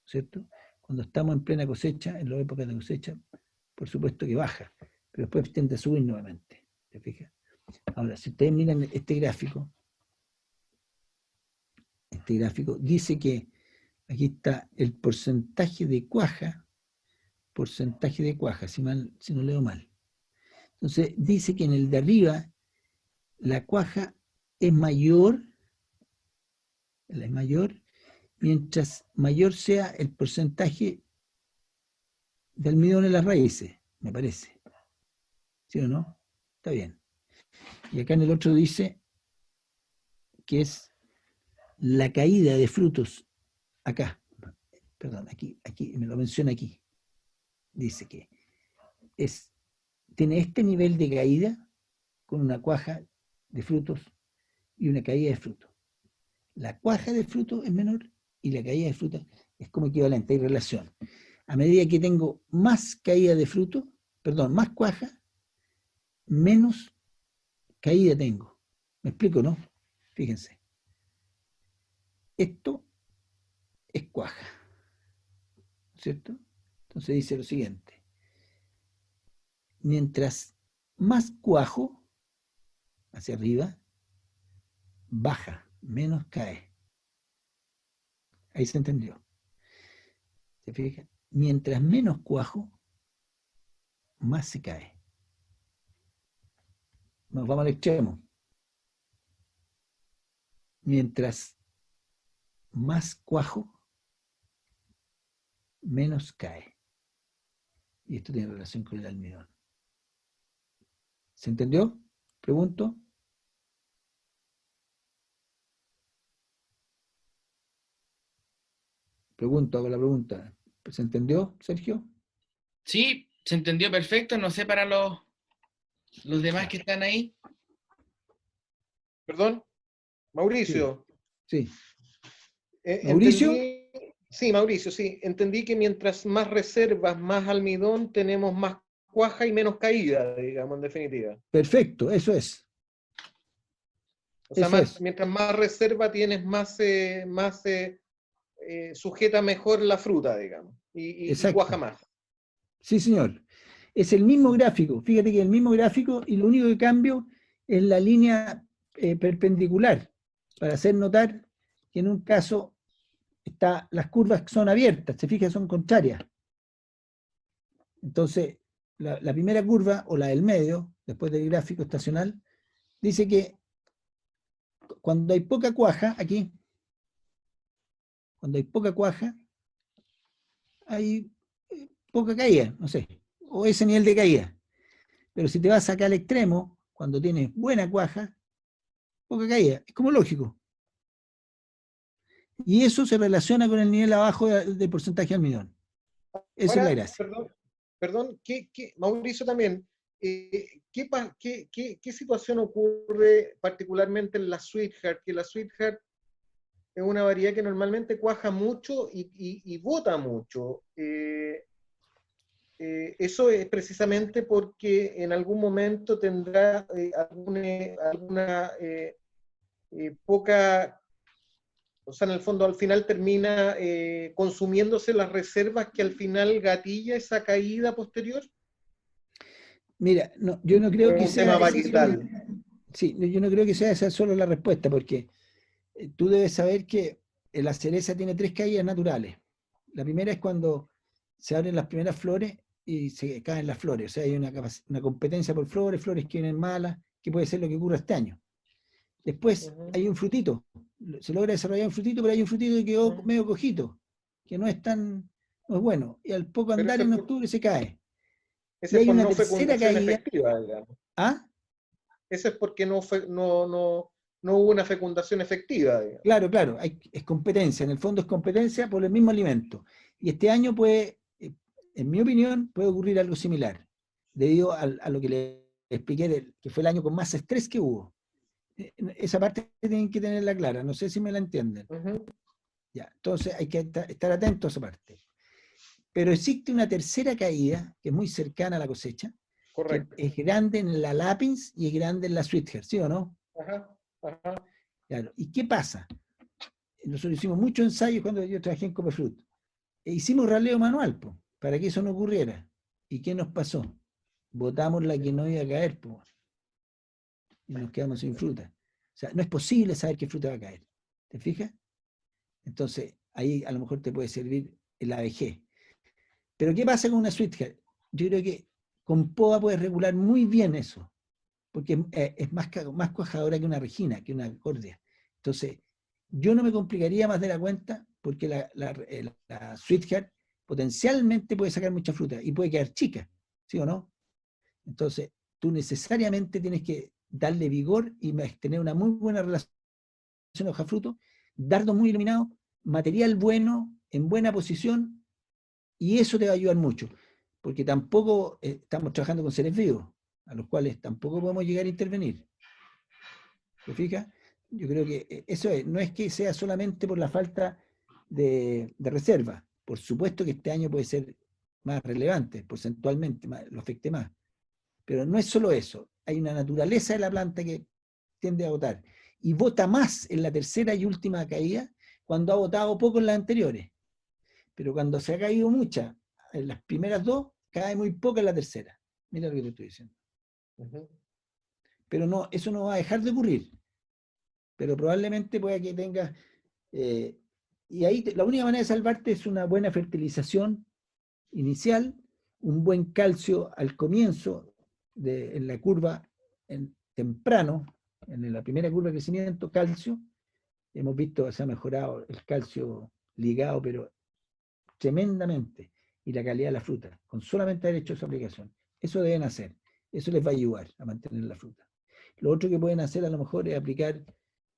¿cierto? Cuando estamos en plena cosecha, en las épocas de cosecha, por supuesto que baja, pero después tiende a subir nuevamente. ¿Te fijas? Ahora, si ustedes miran este gráfico dice que aquí está el porcentaje de cuaja, si no leo mal. Entonces, dice que en el de arriba la cuaja es mayor, mientras mayor sea el porcentaje de almidón en las raíces, me parece. ¿Sí o no? Está bien. Y acá en el otro dice que es la caída de frutos, acá, perdón, aquí, me lo menciona aquí. Dice que tiene este nivel de caída con una cuaja de frutos y una caída de frutos. La cuaja de frutos es menor y la caída de frutos es como equivalente, hay relación. A medida que tengo más caída de frutos, más cuaja, menos caída tengo. ¿Me explico, no? Fíjense. Esto es cuaja, ¿cierto? Entonces dice lo siguiente. Mientras más cuajo, hacia arriba, baja, menos cae. Ahí se entendió. ¿Se fijan? Mientras menos cuajo, más se cae. Nos vamos al extremo. Mientras más cuajo, menos cae. Y esto tiene relación con el almidón. ¿Se entendió? Pregunto. Hago la pregunta. ¿Se entendió, Sergio? Sí, se entendió perfecto. No sé para los demás que están ahí. Perdón, Mauricio. Sí. ¿Mauricio? Sí, Mauricio, sí. Entendí que mientras más reservas, más almidón, tenemos más cuaja y menos caída, digamos, en definitiva. Perfecto, eso es. O sea, mientras más reserva tienes, más sujeta mejor la fruta, digamos, y cuaja más. Sí, señor. Es el mismo gráfico. Fíjate que es el mismo gráfico y lo único que cambio es la línea perpendicular, para hacer notar que en un caso las curvas son abiertas, se fija, son contrarias. Entonces, la primera curva, o la del medio, después del gráfico estacional, dice que cuando hay poca cuaja, aquí, cuando hay poca cuaja, hay poca caída, no sé, o ese nivel de caída. Pero si te vas acá al extremo, cuando tienes buena cuaja, poca caída, es como lógico. Y eso se relaciona con el nivel abajo de porcentaje de almidón. Esa es la gracia. Perdón, Mauricio también, ¿qué situación ocurre particularmente en la Sweetheart? Que la Sweetheart es una variedad que normalmente cuaja mucho y bota mucho. Eso es precisamente porque en algún momento tendrá alguna poca, o sea, en el fondo al final termina consumiéndose las reservas que al final gatilla esa caída posterior. Mira, no, yo no creo Es que un tema sea esa solo, varietal. sí, yo no creo que sea esa solo la respuesta, porque tú debes saber que la cereza tiene 3 caídas naturales. La primera es cuando se abren las primeras flores y se caen las flores. O sea, hay una competencia por flores, flores que vienen malas, que puede ser lo que ocurre este año. Después hay un frutito. Se logra desarrollar un frutito, pero hay un frutito que quedó medio cojito, que no es bueno. Y al poco Pero andar ese en octubre se cae. Y es hay por una no tercera fecundación caída. efectiva, digamos. ¿Ah? Eso es porque no hubo una fecundación efectiva, digamos. Claro, claro, es competencia, en el fondo es competencia por el mismo alimento. Y este año puede, en mi opinión, puede ocurrir algo similar, debido a lo que le expliqué, que fue el año con más estrés que hubo. Esa parte tienen que tenerla clara, no sé si me la entienden. Ya, entonces hay que estar atentos a esa parte. Pero existe una tercera caída, que es muy cercana a la cosecha, Correcto. que es grande en la Lapins y es grande en la Sweetheart, ¿sí o no? Ajá, ajá. Claro. ¿Y qué pasa? Nosotros hicimos muchos ensayos cuando yo trabajé en Copefruit. E hicimos raleo manual, po, para que eso no ocurriera. ¿Y qué nos pasó? Botamos la que no iba a caer, po, y nos quedamos sin fruta. O sea, no es posible saber qué fruta va a caer. ¿Te fijas? Entonces, ahí a lo mejor te puede servir el ABG. Pero ¿qué pasa con una Sweetheart? Yo creo que con POA puedes regular muy bien eso, porque es más cuajadora que una Regina, que una Cordia. Entonces, yo no me complicaría más de la cuenta, porque la Sweetheart potencialmente puede sacar mucha fruta y puede quedar chica, ¿sí o no? Entonces, tú necesariamente tienes que darle vigor y tener una muy buena relación hoja-fruto, dardos muy iluminados, material bueno, en buena posición, y eso te va a ayudar mucho, porque tampoco estamos trabajando con seres vivos, a los cuales tampoco podemos llegar a intervenir. ¿Te fijas? Yo creo que eso es, no es que sea solamente por la falta de reserva. Por supuesto que este año puede ser más relevante, porcentualmente, lo afecte más. Pero no es solo eso. Hay una naturaleza de la planta que tiende a botar. Y bota más en la tercera y última caída cuando ha botado poco en las anteriores. Pero cuando se ha caído mucha en las primeras dos, cae muy poco en la tercera. Mira lo que te estoy diciendo. Pero no, eso no va a dejar de ocurrir. Pero probablemente pueda que tengas... y ahí la única manera de salvarte es una buena fertilización inicial, un buen calcio al comienzo, en la curva temprano, en la primera curva de crecimiento, calcio. Hemos visto que se ha mejorado el calcio ligado, pero tremendamente, y la calidad de la fruta, con solamente haber hecho esa aplicación. Eso deben hacer, eso les va a ayudar a mantener la fruta. Lo otro que pueden hacer a lo mejor es aplicar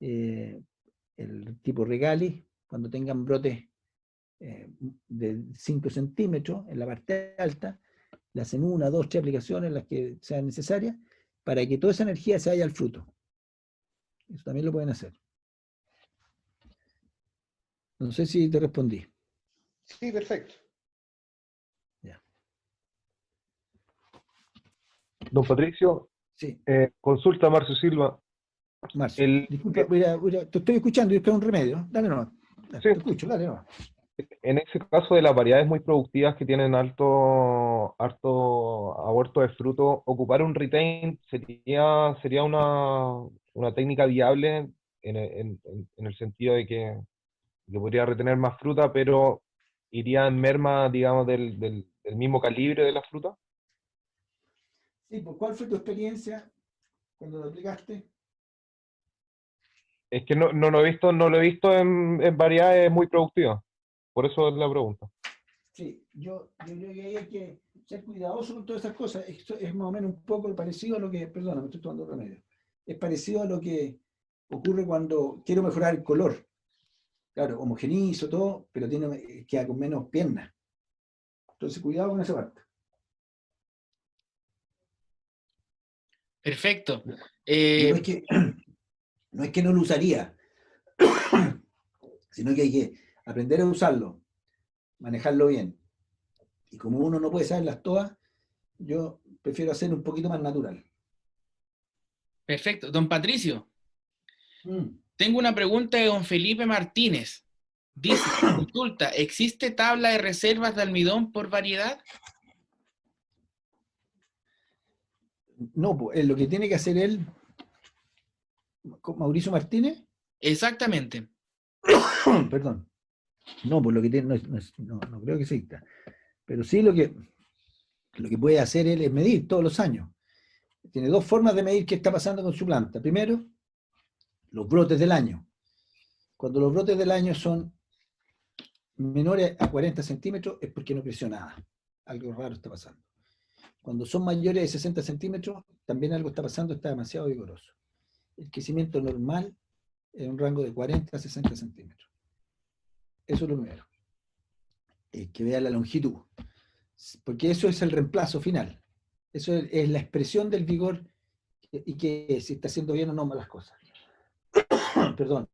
el tipo regali, cuando tengan brotes de 5 centímetros en la parte alta, le hacen 1, 2, 3 aplicaciones, las que sean necesarias, para que toda esa energía se vaya al fruto. Eso también lo pueden hacer. No sé si te respondí. Sí, perfecto. Ya. Don Patricio, Sí, consulta a Marcio Silva. Marcio. Disculpa, te estoy escuchando y buscar un remedio. Dale nomás. Sí, Te escucho, dale nomás. en ese caso de las variedades muy productivas que tienen harto aborto de fruto, ocupar un retain sería una técnica viable en el sentido de que podría retener más fruta, pero iría en merma, digamos, del mismo calibre de la fruta. Sí, pues, ¿cuál fue tu experiencia cuando lo aplicaste? Es que no lo he visto en variedades muy productivas. Por eso es la pregunta. Sí, yo creo que ahí hay que ser cuidadoso con todas esas cosas. Esto es más o menos un poco parecido a lo que, perdona, me estoy tomando remedio. Es parecido a lo que ocurre cuando quiero mejorar el color. Claro, homogenizo todo, pero queda con menos piernas. Entonces, cuidado con esa parte. Perfecto. No es que no lo usaría. sino que hay que aprender a usarlo, manejarlo bien. Y como uno no puede saberlas todas, yo prefiero hacer un poquito más natural. Perfecto. Don Patricio, tengo una pregunta de don Felipe Martínez. Dice, consulta, ¿existe tabla de reservas de almidón por variedad? No, pues, lo que tiene que hacer él, Mauricio Martínez, Exactamente. perdón, no, pues lo que tiene, no creo que exista, pero sí lo que puede hacer él es medir todos los años. Tiene dos formas de medir qué está pasando con su planta. Primero, los brotes del año. Cuando los brotes del año son menores a 40 centímetros es porque no creció nada. Algo raro está pasando. Cuando son mayores de 60 centímetros, también algo está pasando, está demasiado vigoroso. El crecimiento normal es un rango de 40 a 60 centímetros. Eso es lo primero. Que vea la longitud. Porque eso es el reemplazo final. Eso es la expresión del vigor y que si está haciendo bien o no malas cosas. Perdón.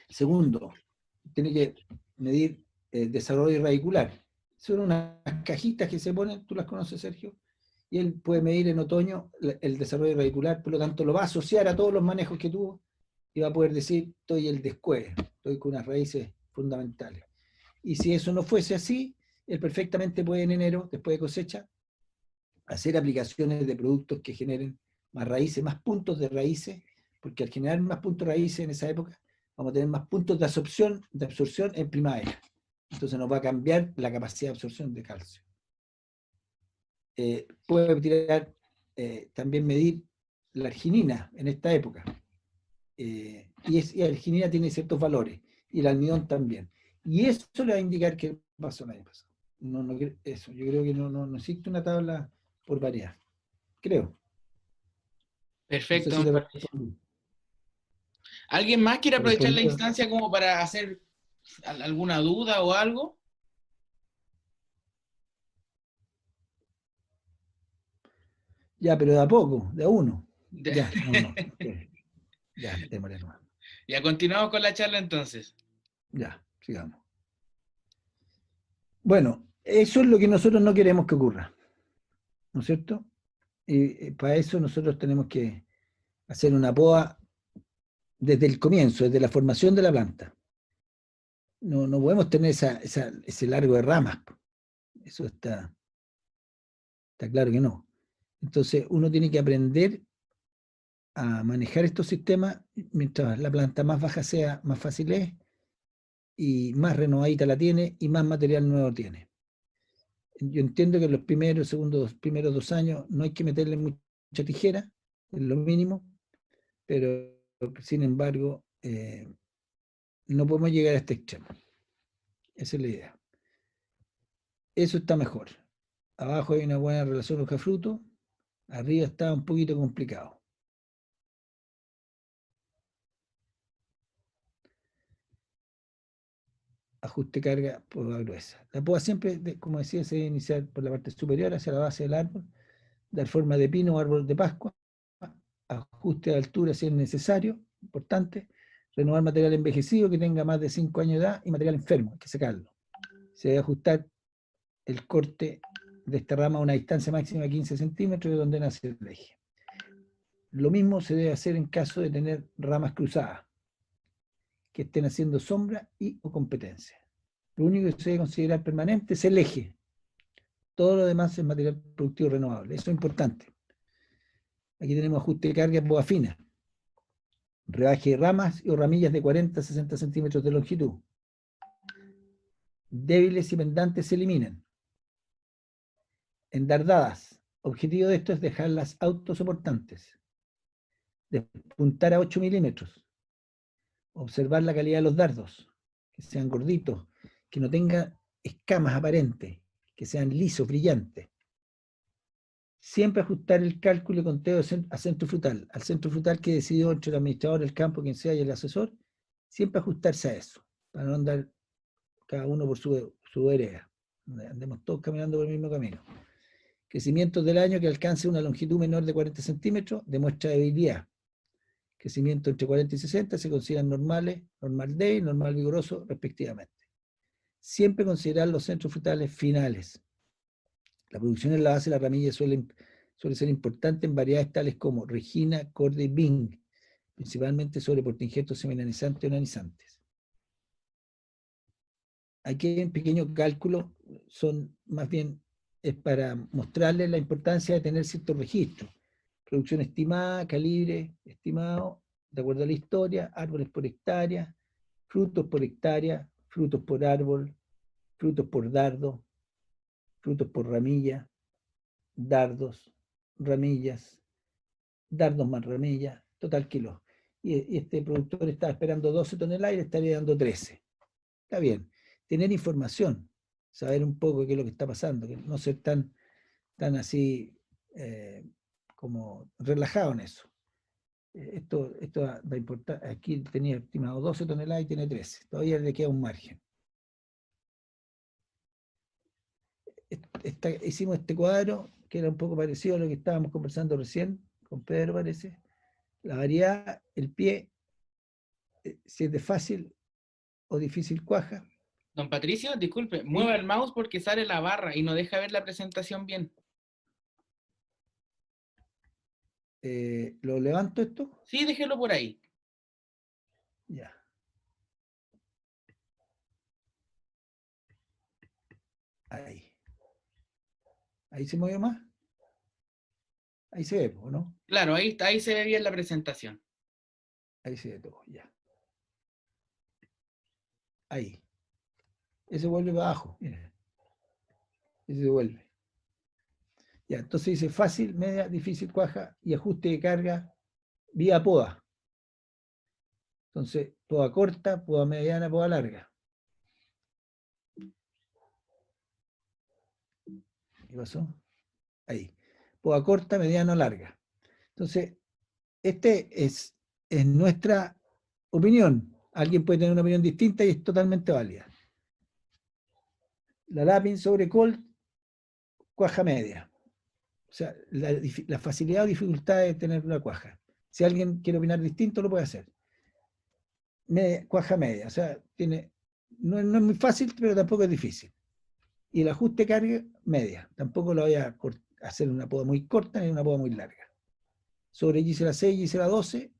Segundo, tiene que medir desarrollo radicular. Son unas cajitas que se ponen, tú las conoces, Sergio, y él puede medir en otoño el desarrollo radicular, por lo tanto lo va a asociar a todos los manejos que tuvo y va a poder decir, estoy el descueve, estoy con unas raíces fundamentales. Y si eso no fuese así, él perfectamente puede en enero, después de cosecha, hacer aplicaciones de productos que generen más raíces, más puntos de raíces, porque al generar más puntos de raíces en esa época, vamos a tener más puntos de absorción en primavera. Entonces nos va a cambiar la capacidad de absorción de calcio. Puede tirar, también medir la arginina en esta época. Y la arginina tiene ciertos valores, y el almidón también. Y eso le va a indicar qué pasó el año pasado. Eso, yo creo que no existe una tabla por variedad. Creo. Perfecto. No sé si le respondí. ¿Alguien más quiere aprovechar la Respondió. instancia como para hacer alguna duda o algo? Ya, pero de a poco, de a uno. De- Ya, no. Okay. Ya, démosle nomás. Ya continuamos con la charla entonces. Ya, sigamos. Bueno, eso es lo que nosotros no queremos que ocurra, ¿no es cierto? Y para eso nosotros tenemos que hacer una poda desde el comienzo, desde la formación de la planta. No podemos tener ese largo de ramas. Eso está claro que no. Entonces uno tiene que aprender a manejar estos sistemas mientras la planta más baja sea, más fácil es, y más renovadita la tiene y más material nuevo tiene. Yo entiendo que en los primeros 2 años no hay que meterle mucha tijera, es lo mínimo, pero sin embargo no podemos llegar a este extremo. Esa es la idea. Eso está mejor. Abajo hay una buena relación hoja-fruto, arriba está un poquito complicado. Ajuste carga poda gruesa. La poda siempre, como decía, se debe iniciar por la parte superior hacia la base del árbol, dar forma de pino o árbol de Pascua, ajuste de altura si es necesario, importante, renovar material envejecido que tenga más de 5 años de edad y material enfermo, hay que sacarlo. Se debe ajustar el corte de esta rama a una distancia máxima de 15 centímetros de donde nace el eje. Lo mismo se debe hacer en caso de tener ramas cruzadas, que estén haciendo sombra y o competencia. Lo único que se debe considerar permanente es el eje. Todo lo demás es material productivo renovable. Eso es importante. Aquí tenemos ajuste de carga en poda fina, rebaje de ramas o ramillas de 40 a 60 centímetros de longitud. Débiles y pendantes se eliminan. Endardadas. Objetivo de esto es dejarlas autosoportantes. Despuntar a 8 milímetros. Observar la calidad de los dardos, que sean gorditos, que no tengan escamas aparentes, que sean lisos, brillantes. Siempre ajustar el cálculo y conteo a centro frutal, al centro frutal que decidió entre el administrador del campo, quien sea, y el asesor, siempre ajustarse a eso, para no andar cada uno por su vereda. Andemos todos caminando por el mismo camino. Crecimientos del año que alcance una longitud menor de 40 centímetros demuestra debilidad. crecimiento entre 40 y 60, se consideran normales, normal débil, normal vigoroso, respectivamente. Siempre considerar los centros frutales finales. La producción en la base de la ramilla suele ser importante en variedades tales como Regina, Corda y Bing, principalmente sobre portainjertos seminanizantes o nanizantes. Aquí hay un pequeño cálculo, son más bien es para mostrarles la importancia de tener ciertos registros. Producción estimada, calibre estimado, de acuerdo a la historia, árboles por hectárea, frutos por hectárea, frutos por árbol, frutos por dardo, frutos por ramilla, dardos, ramillas, dardos más ramillas, total kilo. Y este productor estaba esperando 12 toneladas y le estaría dando 13. Está bien. Tener información, saber un poco qué es lo que está pasando, que no ser tan así como relajado en eso. Esto da importancia. Aquí tenía estimado 12 toneladas y tiene 13. Todavía le queda un margen. Hicimos este cuadro que era un poco parecido a lo que estábamos conversando recién con Pedro, parece. La variedad, el pie, si es de fácil o difícil cuaja. Don Patricio, disculpe, mueva el mouse porque sale la barra y no deja ver la presentación bien. ¿Lo levanto esto? Sí, déjelo por ahí. Ya. Ahí. ¿Ahí se movió más? Ahí se ve, ¿no? Claro, ahí se ve bien la presentación. Ahí se ve todo, ya. Ahí. Ese vuelve para abajo, mira. Ese se vuelve. Ya, entonces dice fácil, media, difícil, cuaja y ajuste de carga vía poda. Entonces, poda corta, poda mediana, poda larga. ¿Qué pasó? Ahí. Poda corta, mediana, larga. Entonces, este es nuestra opinión. Alguien puede tener una opinión distinta y es totalmente válida. La lápiz sobre Colt, cuaja media. O sea, la facilidad o dificultad de tener una cuaja. Si alguien quiere opinar distinto, lo puede hacer. Cuaja media, o sea, no es muy fácil, pero tampoco es difícil. Y el ajuste de carga, media. Tampoco lo voy a hacer una poda muy corta ni una poda muy larga. Sobre Gisela 6 y Gisela 12,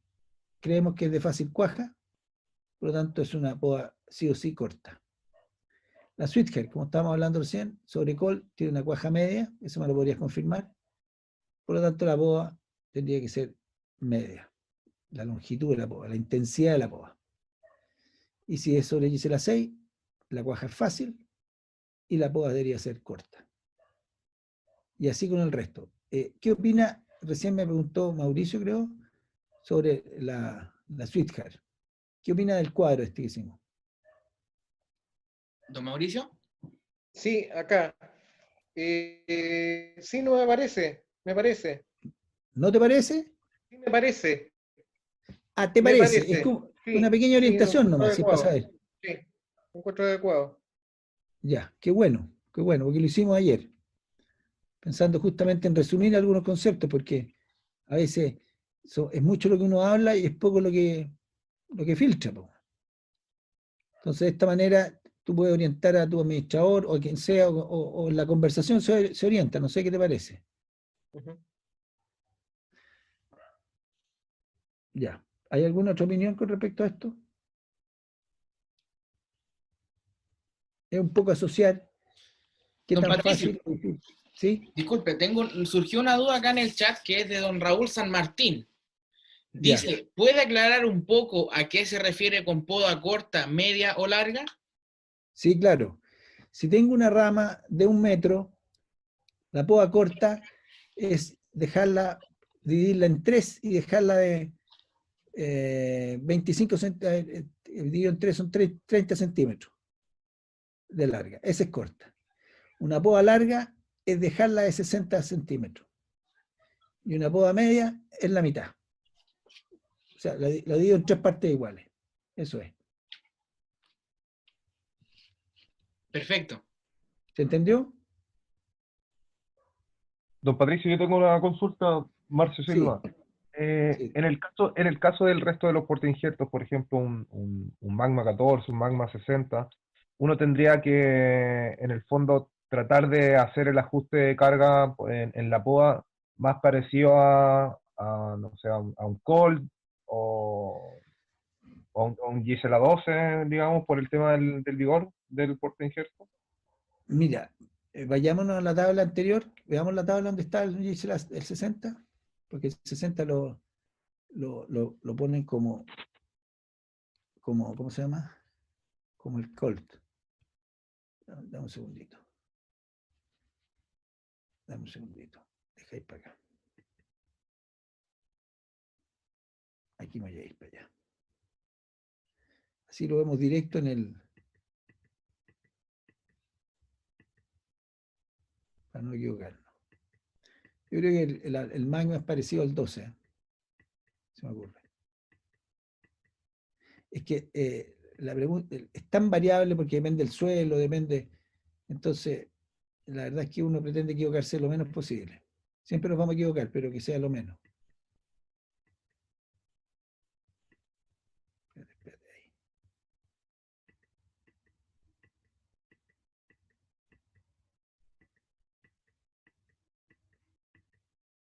creemos que es de fácil cuaja, por lo tanto es una poda sí o sí corta. La Sweetheart, como estábamos hablando recién, sobre Col, tiene una cuaja media, eso me lo podrías confirmar. Por lo tanto, la poda tendría que ser media. La longitud de la poda, la intensidad de la poda. Y si es sobre Gisela 6, la cuaja es fácil y la poda debería ser corta. Y así con el resto. ¿Qué opina? Recién me preguntó Mauricio, creo, sobre la Sweetheart. ¿Qué opina del cuadro este que hicimos? ¿Don Mauricio? Sí, acá. Sí, no me parece. Me parece. ¿No te parece? Sí, me parece. Ah, ¿te Me parece? parece. Es como Sí, una pequeña sí, lo orientación encuentro nomás, si es para adecuado. saber. Sí, lo encuentro adecuado. Ya, qué bueno, porque lo hicimos ayer, pensando justamente en resumir algunos conceptos, porque a veces es mucho lo que uno habla y es poco lo que filtra. Entonces, de esta manera, tú puedes orientar a tu administrador o a quien sea, o la conversación se orienta, no sé qué te parece. Uh-huh. Ya. ¿Hay alguna otra opinión con respecto a esto? Es un poco asociar qué Don tan Patricio, fácil o difícil. ¿Sí? disculpe, surgió una duda acá en el chat que es de don Raúl San Martín. Dice, Ya. ¿puede aclarar un poco a qué se refiere con poda corta, media o larga? Sí, claro. Si tengo una rama de 1 metro, la poda corta es dividirla en 3 y dejarla de 25 centímetros, dividido en 3 son 30 centímetros de larga. Esa es corta. Una poda larga es dejarla de 60 centímetros. Y una poda media es la mitad. O sea, la divido en 3 partes iguales. Eso es. Perfecto. ¿Se entendió? Don Patricio, yo tengo una consulta, Marcio Sí. Silva. Sí. En el caso del resto de los portainjertos, por ejemplo, un Magma 14, un Magma 60, uno tendría que, en el fondo, tratar de hacer el ajuste de carga en la POA más parecido no sé, a un Colt o, a un Gisela 12, digamos, por el tema del vigor del portainjerto. Mira, vayámonos a la tabla anterior, veamos la tabla donde está el 60, porque el 60 lo ponen ¿cómo se llama? Como el Colt. Dame un segundito. Dame un segundito. Deja ir para acá. Aquí me voy a ir para allá. Así lo vemos directo en el... Para no equivocarnos. Yo creo que el Magma es parecido al 12. Se me ocurre. Es que la pregunta es tan variable porque depende del suelo, depende... Entonces, la verdad es que uno pretende equivocarse lo menos posible. Siempre nos vamos a equivocar, pero que sea lo menos. Espérate ahí.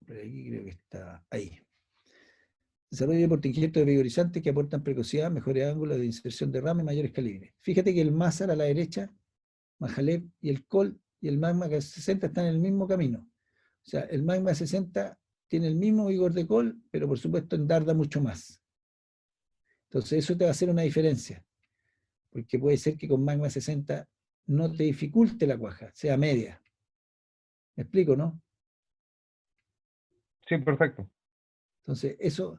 Por aquí creo que está ahí. Desarrollo de portainjertos vigorizantes que aportan precocidad, mejores ángulos de inserción de rama y mayores calibres. Fíjate que el Mazar a la derecha, Majalep y el Colt y el Magma 60 están en el mismo camino. O sea, el Magma 60 tiene el mismo vigor de Colt, pero por supuesto endarda mucho más. Entonces eso te va a hacer una diferencia, porque puede ser que con Magma 60 no te dificulte la cuaja, sea media. ¿Me explico, no? Sí, perfecto. Entonces eso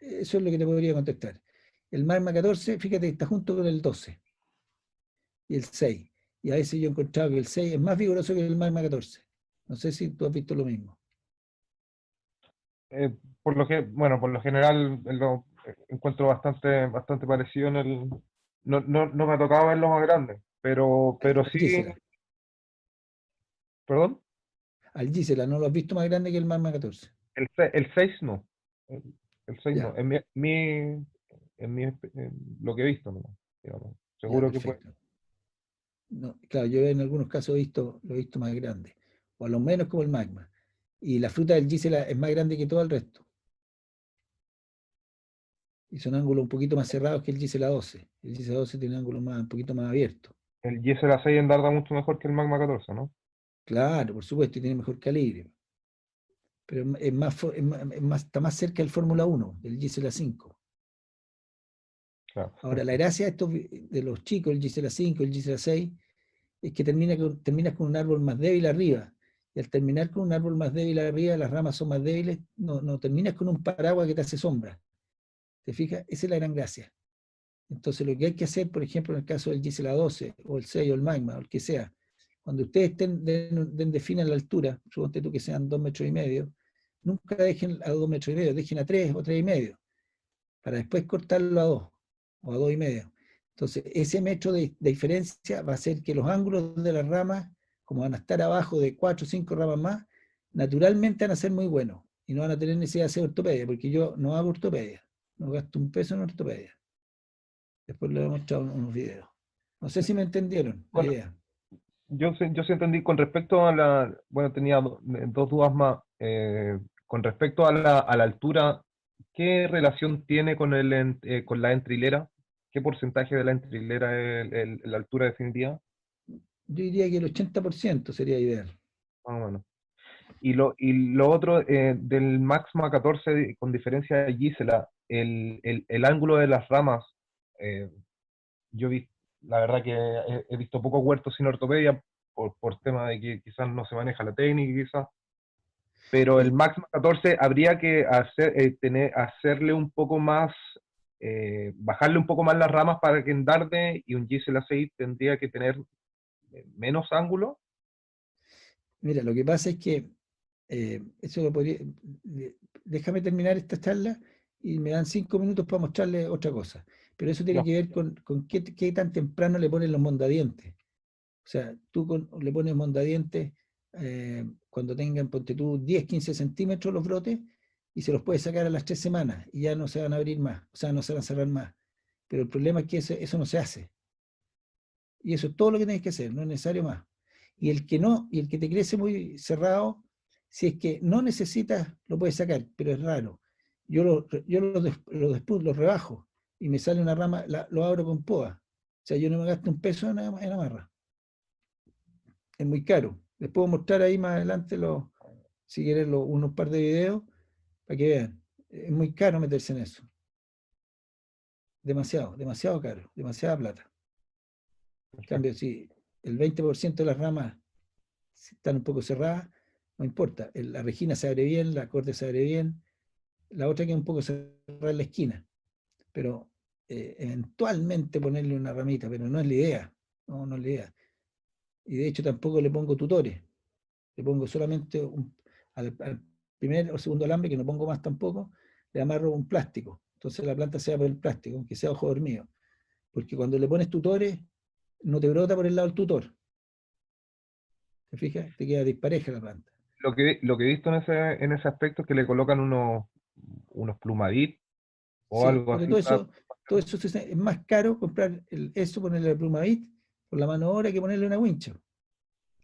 es lo que te podría contestar. El Magma 14, fíjate, está junto con el 12 y el 6. Y a veces yo he encontrado que el 6 es más vigoroso que el Magma 14. No sé si tú has visto lo mismo. Por lo general encuentro bastante parecido en el... No me ha tocado verlo más grande, pero Al sí... Gisela. ¿Perdón? Al Gisela, ¿no lo has visto más grande que el Magma 14? El 6 no. El 6 no. Ya, Lo que he visto, no, digamos. ya, Seguro que puede. perfecto. No, claro, yo en algunos casos lo he visto más grande, o a lo menos como el Magma. Y la fruta del Gisela es más grande que todo el resto. Y son ángulos un poquito más cerrados que el Gisela 12. El Gisela 12 tiene ángulos un poquito más abiertos. El Gisela 6 endarda mucho mejor que el Magma 14, ¿no? Claro, por supuesto, y tiene mejor calibre. Pero está más cerca del Fórmula 1, del Gisela 5. Claro. Ahora, la gracia de los chicos, el Gisela 5, el Gisela 6, es que terminas con un árbol más débil arriba. Y al terminar con un árbol más débil arriba, las ramas son más débiles, no terminas con un paraguas que te hace sombra. ¿Te fijas? Esa es la gran gracia. Entonces, lo que hay que hacer, por ejemplo, en el caso del Gisela 12, o el 6, o el Magma, o el que sea, cuando ustedes definan la altura, suponte tú que sean 2,5 metros, nunca dejen a 2,5 metros, dejen a 3 o 3,5, para después cortarlo a 2 o a 2,5. Entonces, ese metro de diferencia va a hacer que los ángulos de las ramas, como van a estar abajo de 4 o 5 ramas más, naturalmente van a ser muy buenos y no van a tener necesidad de hacer ortopedia, porque yo no hago ortopedia, no gasto un peso en ortopedia. Después les he mostrado unos videos. No sé si me entendieron la Con- idea. yo sí entendí con respecto a la... Bueno, tenía dos dudas más. Con respecto a la altura, ¿qué relación tiene con la entrilera? ¿Qué porcentaje de la entrilera es la altura definitiva? Yo diría que el 80% sería ideal. Más o menos. Y lo otro, del Maxma 14, con diferencia de Gisela, el ángulo de las ramas, eh, yo vi, la verdad que he visto pocos huertos sin ortopedia por tema de que quizás no se maneja la técnica, quizás, pero el Eh, Maxma 14 habría que hacerle un poco más, bajarle un poco más las ramas para que endarde, y un Gisela 6 tendría que tener menos ángulo. Mira, lo que pasa es que eso lo podría. Déjame terminar esta charla y me dan 5 minutos para mostrarle otra cosa. Pero eso tiene Ya. que ver con qué tan temprano le ponen los mondadientes. O sea, le pones mondadientes cuando tengan, ponte tú, 10, 15 centímetros los brotes, y se los puede sacar a las 3 semanas y ya no se van a abrir más, o sea, no se van a cerrar más. Pero el problema es que eso no se hace. Y eso es todo lo que tienes que hacer, no es necesario más. Y el que no, y el que te crece muy cerrado, si es que no necesitas, lo puedes sacar, pero es raro. Yo lo rebajo y me sale una rama, lo abro con poda. O sea, yo no me gasto un peso en amarra. Es muy caro. Les puedo mostrar ahí más adelante, si quieren, unos par de videos para que vean. Es muy caro meterse en eso. Demasiado, demasiado caro, demasiada plata. En cambio, si el 20% de las ramas están un poco cerradas, no importa. La regina se abre bien, la corte se abre bien, la otra queda un poco cerrada en la esquina. Pero eventualmente ponerle una ramita, pero no es la idea. No, no es la idea. Y de hecho tampoco le pongo tutores. Le pongo solamente al primer o segundo alambre, que no pongo más tampoco, le amarro un plástico. Entonces la planta sea por el plástico, aunque sea ojo dormido. Porque cuando le pones tutores, no te brota por el lado del tutor. ¿Te fijas? Te queda dispareja la planta. Lo que he visto en ese aspecto es que le colocan unos plumadit o Sí, algo pero así. todo eso es más caro comprar eso, ponerle el plumavit por la mano obra que ponerle una wincha.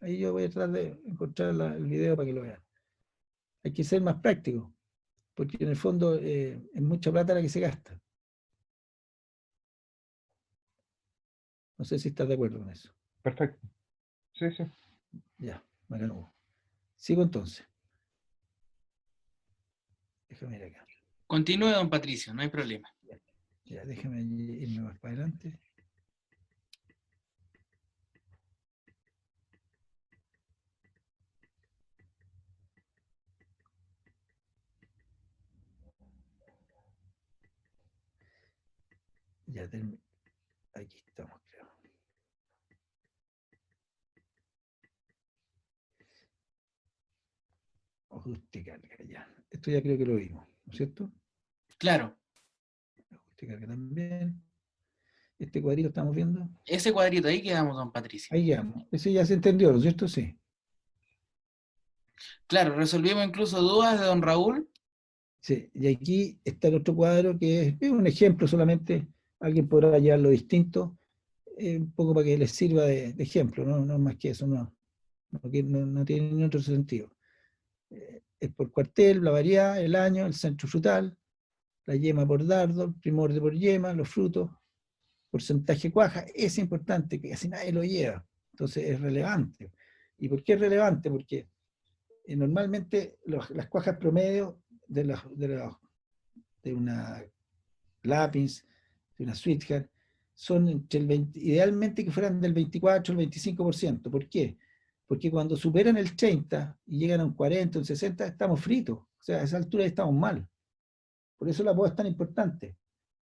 Ahí yo voy a tratar de encontrar el video para que lo vean. Hay que ser más práctico, porque en el fondo es mucha plata la que se gasta. No sé si estás de acuerdo con eso. Perfecto. Sí, sí. Ya, bacán. Sigo entonces. Déjame ir acá. Continúe, don Patricio, no hay problema. Ya, déjame irme más para adelante. Ya, aquí estamos, creo. Ajuste carga, ya. Esto ya creo que lo vimos, ¿no es cierto? Claro. Ajuste carga también. Este cuadrito estamos viendo. Ese cuadrito ahí quedamos, don Patricio. Ahí quedamos. Ese ya se entendió, ¿no es cierto? Sí. Claro, resolvimos incluso dudas de don Raúl. Sí, y aquí está el otro cuadro que es un ejemplo solamente. Alguien podrá llevarlo distinto, un poco para que les sirva de ejemplo, ¿no? No más que eso, no tiene ningún otro sentido. Es por cuartel, la variedad, el año, el centro frutal, la yema por dardo, el primordio por yema, los frutos, porcentaje cuaja. Es importante, que casi nadie lo lleva. Entonces es relevante. ¿Y por qué es relevante? Porque normalmente las cuajas promedio de una Lapins, de una Sweetheart, son entre el 20, idealmente que fueran del 24 al 25%. ¿Por qué? Porque cuando superan el 30 y llegan a un 40, un 60, estamos fritos. O sea, a esa altura estamos mal. Por eso la poda es tan importante.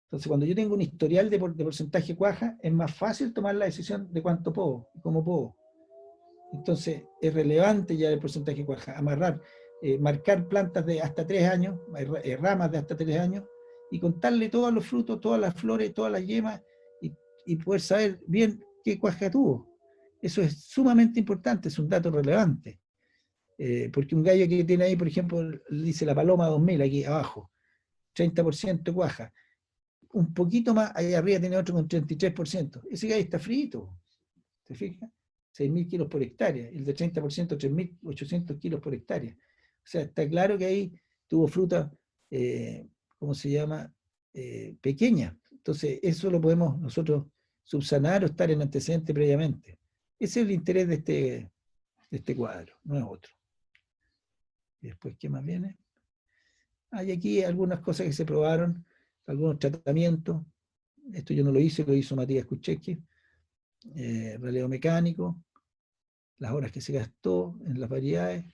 Entonces, cuando yo tengo un historial de porcentaje cuaja, es más fácil tomar la decisión de cuánto puedo y cómo puedo. Entonces, es relevante ya el porcentaje cuaja. Amarrar, marcar plantas de hasta 3 años, ramas de hasta 3 años, y contarle todos los frutos, todas las flores, todas las yemas, y poder saber bien qué cuaja tuvo. Eso es sumamente importante, es un dato relevante. Porque un gallo que tiene ahí, por ejemplo, dice la Paloma 2000 aquí abajo, 30% cuaja. Un poquito más, ahí arriba tiene otro con 33%. Ese gallo está frito, ¿te fijas? 6.000 kilos por hectárea, el de 30%, 3.800 kilos por hectárea. O sea, está claro que ahí tuvo fruta, ¿cómo se llama? Pequeña. Entonces, eso lo podemos nosotros subsanar o estar en antecedente previamente. Ese es el interés de este cuadro, no es otro. Y después, ¿qué más viene? Hay aquí algunas cosas que se probaron, algunos tratamientos. Esto yo no lo hice, lo hizo Matías Kuczewski. Relevo mecánico, las horas que se gastó en las variedades,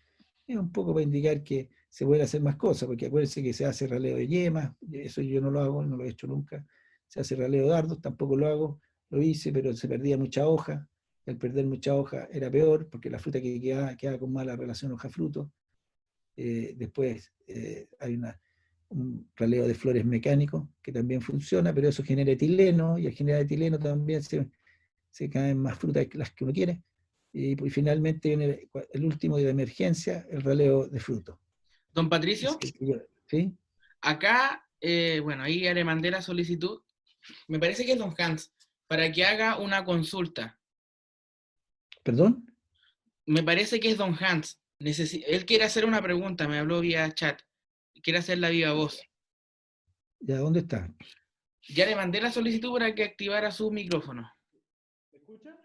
es un poco para indicar que se pueden hacer más cosas, porque acuérdense que se hace relevo de yemas, eso yo no lo hago, no lo he hecho nunca. Se hace relevo de dardos, tampoco lo hago, lo hice, pero se perdía mucha hoja, y al perder mucha hoja era peor, porque la fruta que quedaba con mala relación hoja-fruto. Después hay un relevo de flores mecánico, que también funciona, pero eso genera etileno, y al generar etileno también se caen más frutas que las que uno quiere, y finalmente viene el último de emergencia, el relevo de frutos. Don Patricio. ¿Sí? Acá, bueno, ahí ya le mandé la solicitud. Me parece que es don Hans, para que haga una consulta. ¿Perdón? Me parece que es don Hans. Él quiere hacer una pregunta, me habló vía chat. Quiere hacerla viva voz. ¿Ya dónde está? Ya le mandé la solicitud para que activara su micrófono. ¿Me escucha?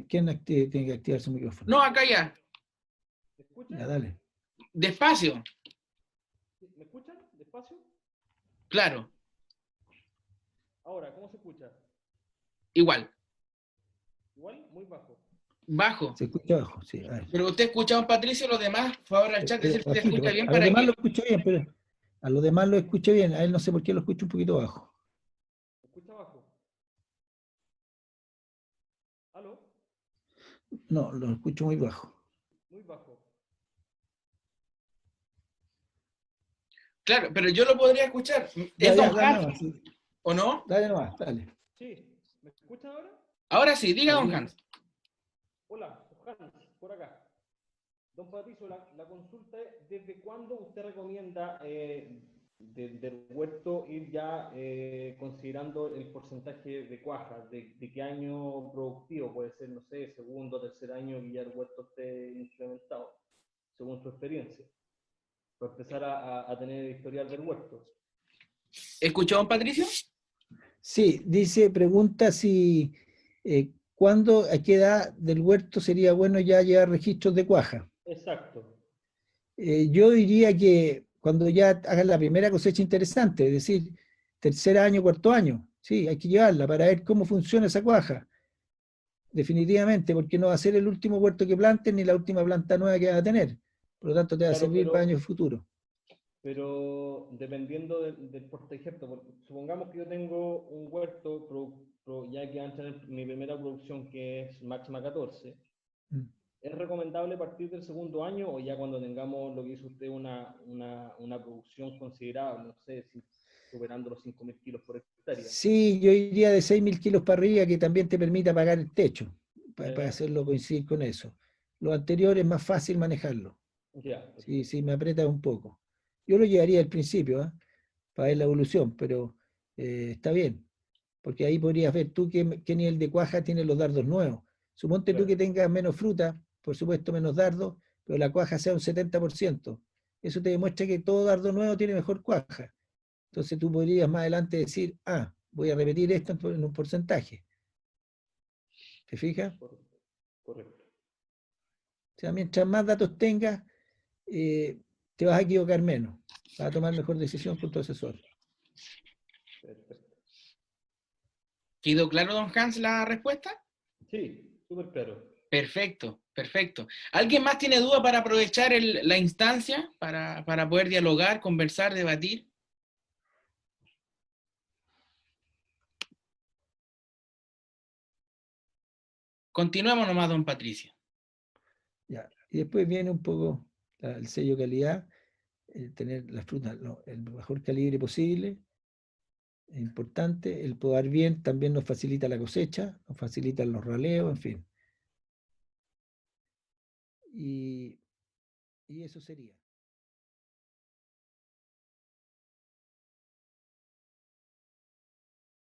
¿Quién tiene que activar su micrófono? No, acá ya. ¿Me escucha? Ya, dale. Despacio. ¿Me escuchan? ¿Despacio? Claro, Ahora, ¿cómo se escucha? igual. Igual, muy bajo. Bajo. Se escucha abajo, sí. A ver. Pero usted escucha a don Patricio, los demás, por favor, al chat, Pero decir si se bajito. escucha bien A los para demás que... lo escucho bien, pero a los demás lo escucho bien. A él no sé por qué lo escucho un poquito bajo. ¿Me escucha bajo? ¿Aló? No, lo escucho muy bajo. Muy bajo. Claro, pero yo lo podría escuchar. Ya, ¿Es ya, don dale Hans nomás. Sí. o no? Dale nomás, dale. Sí. ¿Me escuchan ahora? Ahora sí, diga don Dale. Hans. Hola, Hans, por acá. Don Patricio, la consulta es, ¿desde cuándo usted recomienda del huerto ir ya considerando el porcentaje de cuaja? ¿De qué año productivo? Puede ser, no sé, segundo, tercer año que ya el huerto esté implementado, según su experiencia, para empezar a tener el historial del huerto. ¿Escuchó don Patricio? Sí, pregunta si cuándo, a qué edad del huerto sería bueno ya llevar registros de cuaja. Exacto. Yo diría que cuando ya hagan la primera cosecha interesante, es decir, tercer año, cuarto año, sí, hay que llevarla para ver cómo funciona esa cuaja. Definitivamente, porque no va a ser el último huerto que planten ni la última planta nueva que vas a tener. Por lo tanto, te va a Claro, servir para años futuros. pero dependiendo por ejemplo, supongamos que yo tengo un huerto ya que va a tener mi primera producción que es máxima 14, Mm. ¿es recomendable partir del segundo año o ya cuando tengamos lo que dice usted una producción considerable, no sé, si superando los 5.000 kilos por hectárea? Sí, yo iría de 6.000 kilos para arriba que también te permita pagar el techo, para Ya, hacerlo coincidir con eso. Lo anterior es más fácil manejarlo. ya. Sí, me aprieta un poco. Yo lo llevaría al principio, ¿eh? Para ver la evolución, pero está bien, porque ahí podrías ver tú qué nivel de cuaja tienen los dardos nuevos. Suponte tú Claro. que tengas menos fruta, por supuesto menos dardos, pero la cuaja sea un 70%. Eso te demuestra que todo dardo nuevo tiene mejor cuaja. Entonces tú podrías más adelante decir, voy a repetir esto en un porcentaje. ¿Te fijas? Correcto. O sea, mientras más datos tengas, te vas a equivocar menos. Vas a tomar mejor decisión con tu asesor. Perfecto. ¿Quedó claro, don Hans, la respuesta? Sí, súper claro. Perfecto, perfecto. ¿Alguien más tiene duda para aprovechar la instancia, para poder dialogar, conversar, debatir? Continuemos nomás, don Patricio. Ya. Y después viene un poco el sello calidad, tener las frutas el mejor calibre posible, es importante. El podar bien también nos facilita la cosecha, nos facilita los raleos, en fin. Y eso sería.